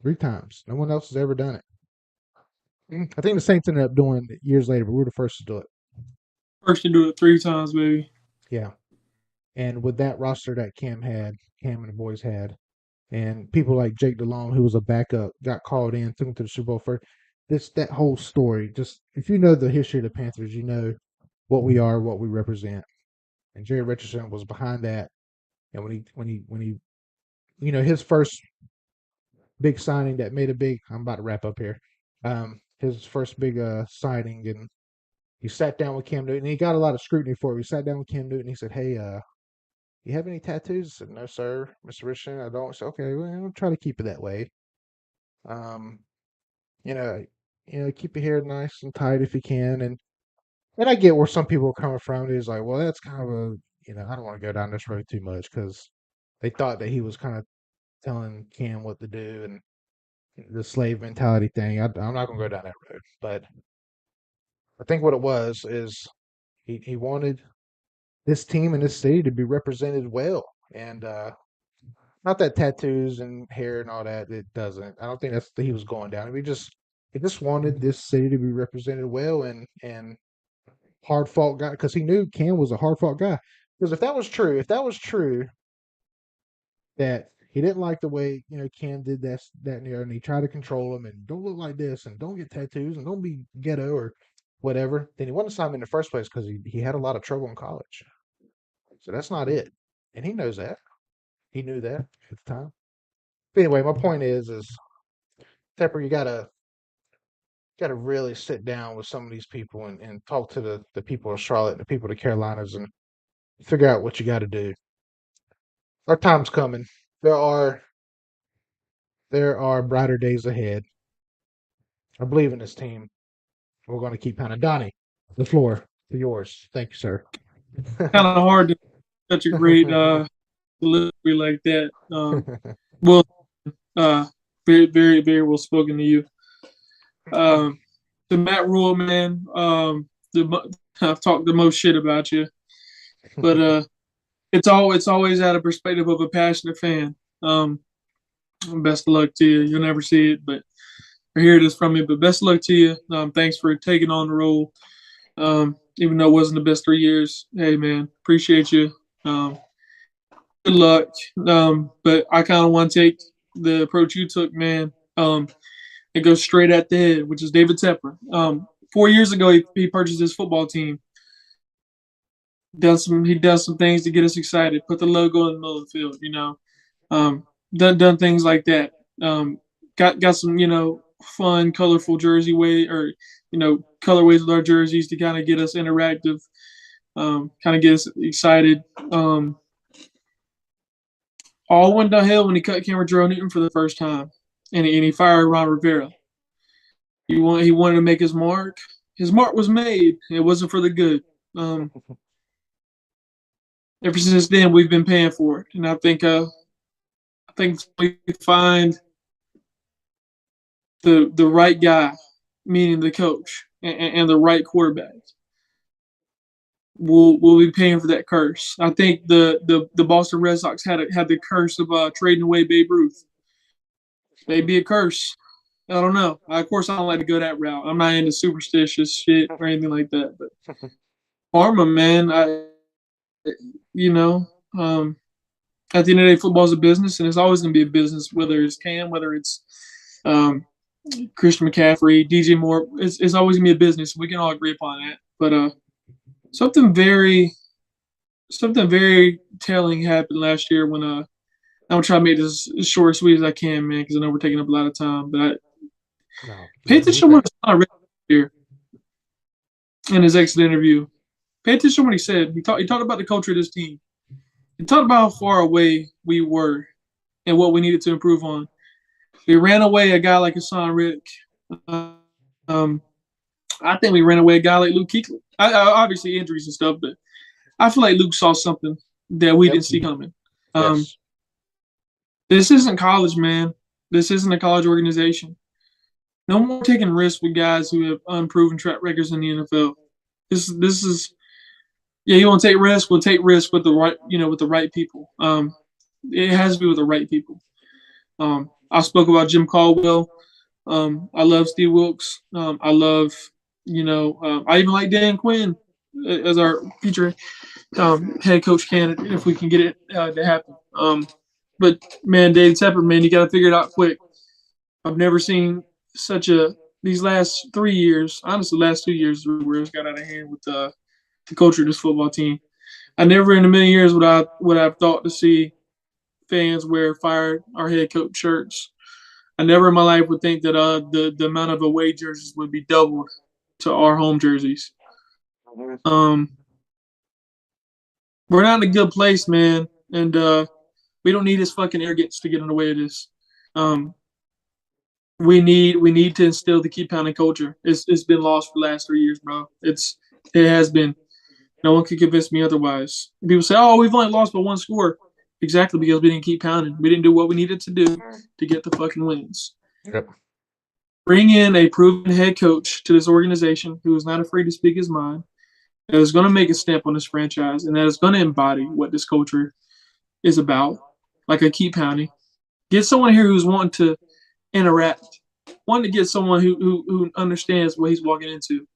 S2: 3 times. No one else has ever done it. I think the Saints ended up doing it years later, but we were the first to do it.
S3: First to do it 3 times, baby.
S2: Yeah. And with that roster that Cam and the boys had, and people like Jake DeLong, who was a backup, got called in, took him to the Super Bowl first. That whole story, just if you know the history of the Panthers, you know what we are, what we represent. And Jerry Richardson was behind that. And when he his first big signing that made a big I'm about to wrap up here. His first big signing, and he sat down with Cam Newton, and he got a lot of scrutiny for it. He sat down with Cam Newton, and he said, "Hey, you have any tattoos?" I said, "No, sir, Mr. Richardson, I don't." I said, "Okay, well, I'll try to keep it that way. Um, you know, keep your hair nice and tight if you can." And I get where some people are coming from. It's like, well, that's kind of I don't want to go down this road too much because they thought that he was kind of telling Cam what to do, and the slave mentality thing. I'm not gonna go down that road, but I think what it was is he wanted this team and this city to be represented well, and not that tattoos and hair and all that, it doesn't. I don't think that's he was going down. He just wanted this city to be represented well, and hard fought guy, because he knew Cam was a hard fought guy. Because if that was true, that he didn't like the way Cam did that and the other, and he tried to control him and don't look like this and don't get tattoos and don't be ghetto or whatever, then he wouldn't sign him in the first place, because he had a lot of trouble in college. So that's not it, and he knows that. He knew that at the time. But anyway, my point is Tepper, you gotta really sit down with some of these people and talk to the people of Charlotte and the people of the Carolinas and figure out what you got to do. Our time's coming. There are brighter days ahead. I believe in this team. We're going to keep pounding. Donnie, the floor to yours. Thank you, sir.
S3: Kind of hard to such a great delivery like that. Well, very, very, very well spoken to you. To Matt Rhule, man, I've talked the most shit about you, but it's always out of perspective of a passionate fan. Best of luck to you. You'll never see it, but I hear this from you. But best of luck to you. Thanks for taking on the role. Even though it wasn't the best 3 years. Hey, man, appreciate you. Good luck. But I kind of want to take the approach you took, man, and go straight at the head, which is David Tepper. 4 years ago, he purchased his football team. He does some things to get us excited. Put the logo in the middle of the field, done things like that. Got some, fun, colorful jersey colorways with our jerseys to kind of get us interactive, kind of get us excited. All went downhill when he cut Cameron Jerome Newton for the first time, and he fired Ron Rivera. He wanted to make his mark. His mark was made. It wasn't for the good. Ever since then, we've been paying for it, and I think we find the right guy, meaning the coach, and the right quarterback. We'll be paying for that curse. I think the Boston Red Sox had the curse of trading away Babe Ruth. Maybe a curse. I don't know. Of course, I don't like to go that route. I'm not into superstitious shit or anything like that. But karma, man. At the end of the day, football is a business, and it's always going to be a business. Whether it's Cam, whether it's Christian McCaffrey, DJ Moore, it's always going to be a business. We can all agree upon that. But something very telling happened last year when I'm gonna try to make this as short and sweet as I can, man, because I know we're taking up a lot of time. But pay attention to what I read here in his exit interview. Pay attention to what he said. He talked about the culture of this team. He talked about how far away we were and what we needed to improve on. We ran away a guy like Hassan Riddick. I think we ran away a guy like Luke Kuechly. Obviously injuries and stuff, but I feel like Luke saw something that we didn't see coming.
S2: Yes.
S3: This isn't college, man. This isn't a college organization. No more taking risks with guys who have unproven track records in the NFL. This is you want to take risks? We'll take risks with the right people. It has to be with the right people. I spoke about Jim Caldwell. I love Steve Wilks. I love, I even like Dan Quinn as our future head coach candidate if we can get it to happen. But man, David Tepper, man, you got to figure it out quick. I've never seen these last 3 years, honestly, last 2 years where it's got out of hand with the culture of this football team. I never in a million years would I've thought to see fans wear fired our head coach shirts. I never in my life would think that the amount of away jerseys would be doubled to our home jerseys. We're not in a good place, man, and we don't need his fucking arrogance to get in the way of this. We need to instill the keep pounding culture. It's been lost for the last 3 years, bro. It has been. No one can convince me otherwise. People say, "Oh, we've only lost by one score." Exactly, because we didn't keep pounding. We didn't do what we needed to do to get the fucking wins.
S2: Yep.
S3: Bring in a proven head coach to this organization who is not afraid to speak his mind, that is going to make a stamp on this franchise, and that is going to embody what this culture is about. Like I keep pounding. Get someone here who's wanting to interact, wanting to get someone who understands what he's walking into.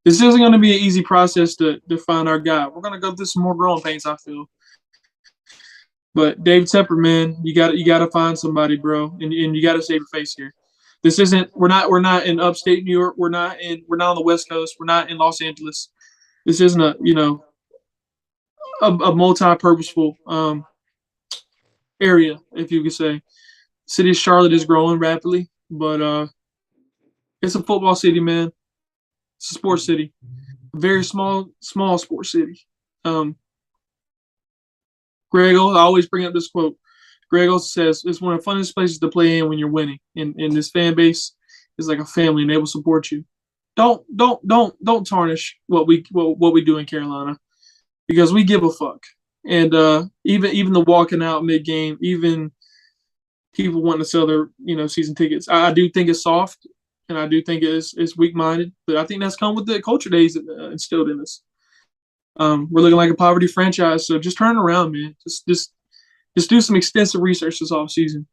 S3: This isn't going to be an easy process to find our guy. We're going to go through some more growing pains, I feel. But David Tepper, man, you got to find somebody, bro, and you got to save your face here. This isn't. We're not in upstate New York. We're not on the West Coast. We're not in Los Angeles. This isn't a multi-purposeful area, if you could say. The city of Charlotte is growing rapidly, but it's a football city, man. It's a sports city, a very small sports city. Greg, I always bring up this quote. Greg also says it's one of the funnest places to play in when you're winning, and this fan base is like a family, and they will support you. Don't tarnish what we do in Carolina, because we give a fuck. And even the walking out mid game, even people wanting to sell their season tickets, I do think it's soft, and I do think it's weak minded. But I think that's come with the culture days instilled in us. We're looking like a poverty franchise, so just turn it around, man. Just do some extensive research this offseason.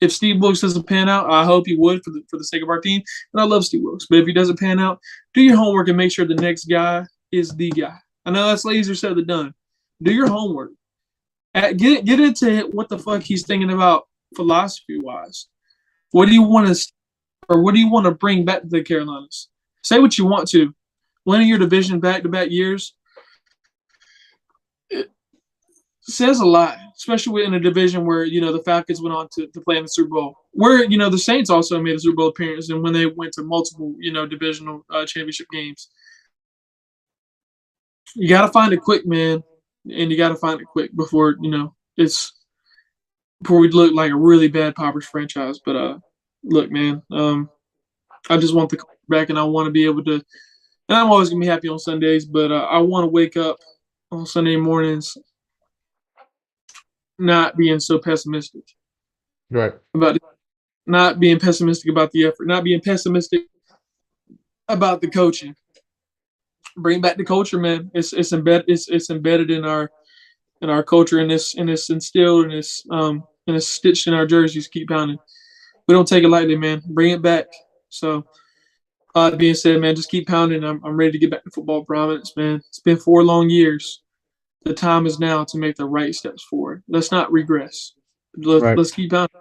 S3: If Steve Wilks doesn't pan out, I hope he would for the sake of our team. And I love Steve Wilks. But if he doesn't pan out, do your homework and make sure the next guy is the guy. I know that's easier said than done. Do your homework. Get into what the fuck he's thinking about philosophy-wise. What do you want to bring back to the Carolinas? Say what you want to. Winning your division back-to-back years says a lot, especially in a division where the Falcons went on to play in the Super Bowl. Where the Saints also made a Super Bowl appearance, and when they went to multiple divisional championship games. You got to find it quick, man, and you got to find it quick before we look like a really bad Poppers franchise. But look, man, I just want the back, and I want to be able to. And I'm always gonna be happy on Sundays, but I want to wake up on Sunday mornings not being so pessimistic.
S2: Right.
S3: About not being pessimistic about the effort, not being pessimistic about the coaching. Bring back the culture, man. It's embedded in our culture, and it's instilled, and it's stitched in our jerseys. Keep pounding. We don't take it lightly, man. Bring it back. So, that being said, man, just keep pounding. I'm ready to get back to football prominence, man. It's been 4 long years. The time is now to make the right steps forward. Let's not regress. Let's keep pounding.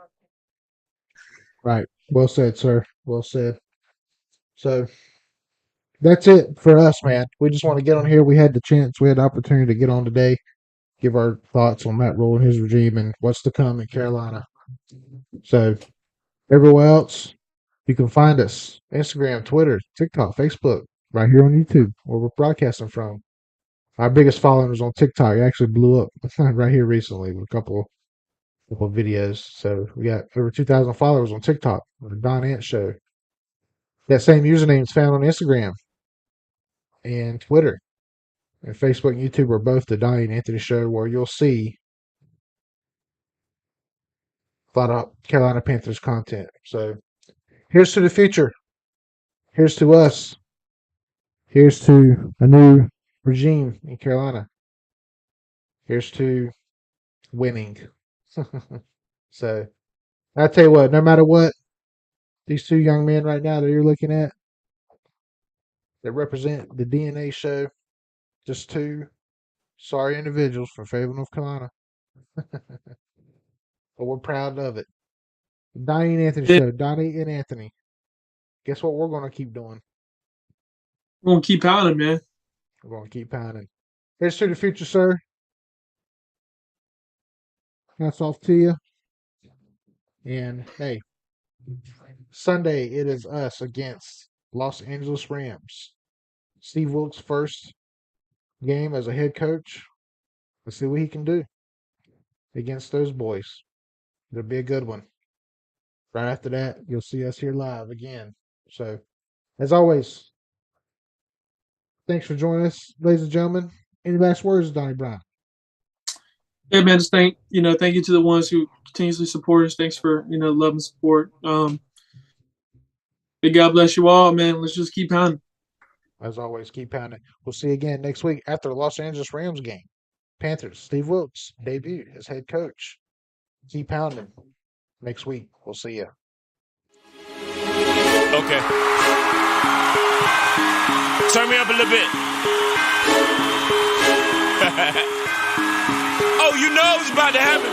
S2: Right. Well said, sir. Well said. So that's it for us, man. We just want to get on here. We had the opportunity to get on today, give our thoughts on Matt Rhule and his regime and what's to come in Carolina. So everywhere else, you can find us Instagram, Twitter, TikTok, Facebook, right here on YouTube, where we're broadcasting from. Our biggest following was on TikTok. It actually blew up right here recently with a couple of videos. So we got over 2,000 followers on TikTok with the Don Ant Show. That same username is found on Instagram and Twitter. And Facebook and YouTube are both the Donnie and Anthony Show, where you'll see a lot of Carolina Panthers content. So here's to the future. Here's to us. Here's to a new regime in Carolina. Here's to winning. So I tell you what, no matter what, these 2 young men right now that you're looking at that represent the DNA show, just 2 sorry individuals from Fayetteville, North Carolina. But we're proud of it. Donnie and Anthony Show. Donnie and Anthony. Guess what we're going to keep doing?
S3: We're going to keep pounding, man.
S2: We're going to keep pounding. Here's to the future, sir. Hats off to you. And, hey, Sunday it is us against Los Angeles Rams. Steve Wilks' first game as a head coach. Let's see what he can do against those boys. It'll be a good one. Right after that, you'll see us here live again. So, as always, thanks for joining us, ladies and gentlemen. Any last words, Donnie Brown?
S3: Yeah, man, thank you to the ones who continuously support us. Thanks for love and support. Hey, God bless you all, man. Let's just keep pounding.
S2: As always, keep pounding. We'll see you again next week after the Los Angeles Rams game. Panthers, Steve Wilks, debut as head coach. Keep pounding. Next week, we'll see you.
S1: Okay. Turn me up a little bit. Oh, you know it's about to happen.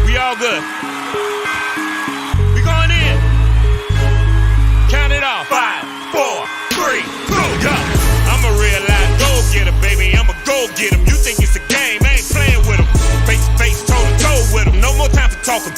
S1: We all good. We going in. Count it off. 5, 4, 3, 2, go. I'm a real life go-getter, baby. I'm a go-getter. You think it's a game, I ain't playing with them. Face to face, toe to toe with them. No more time for talking.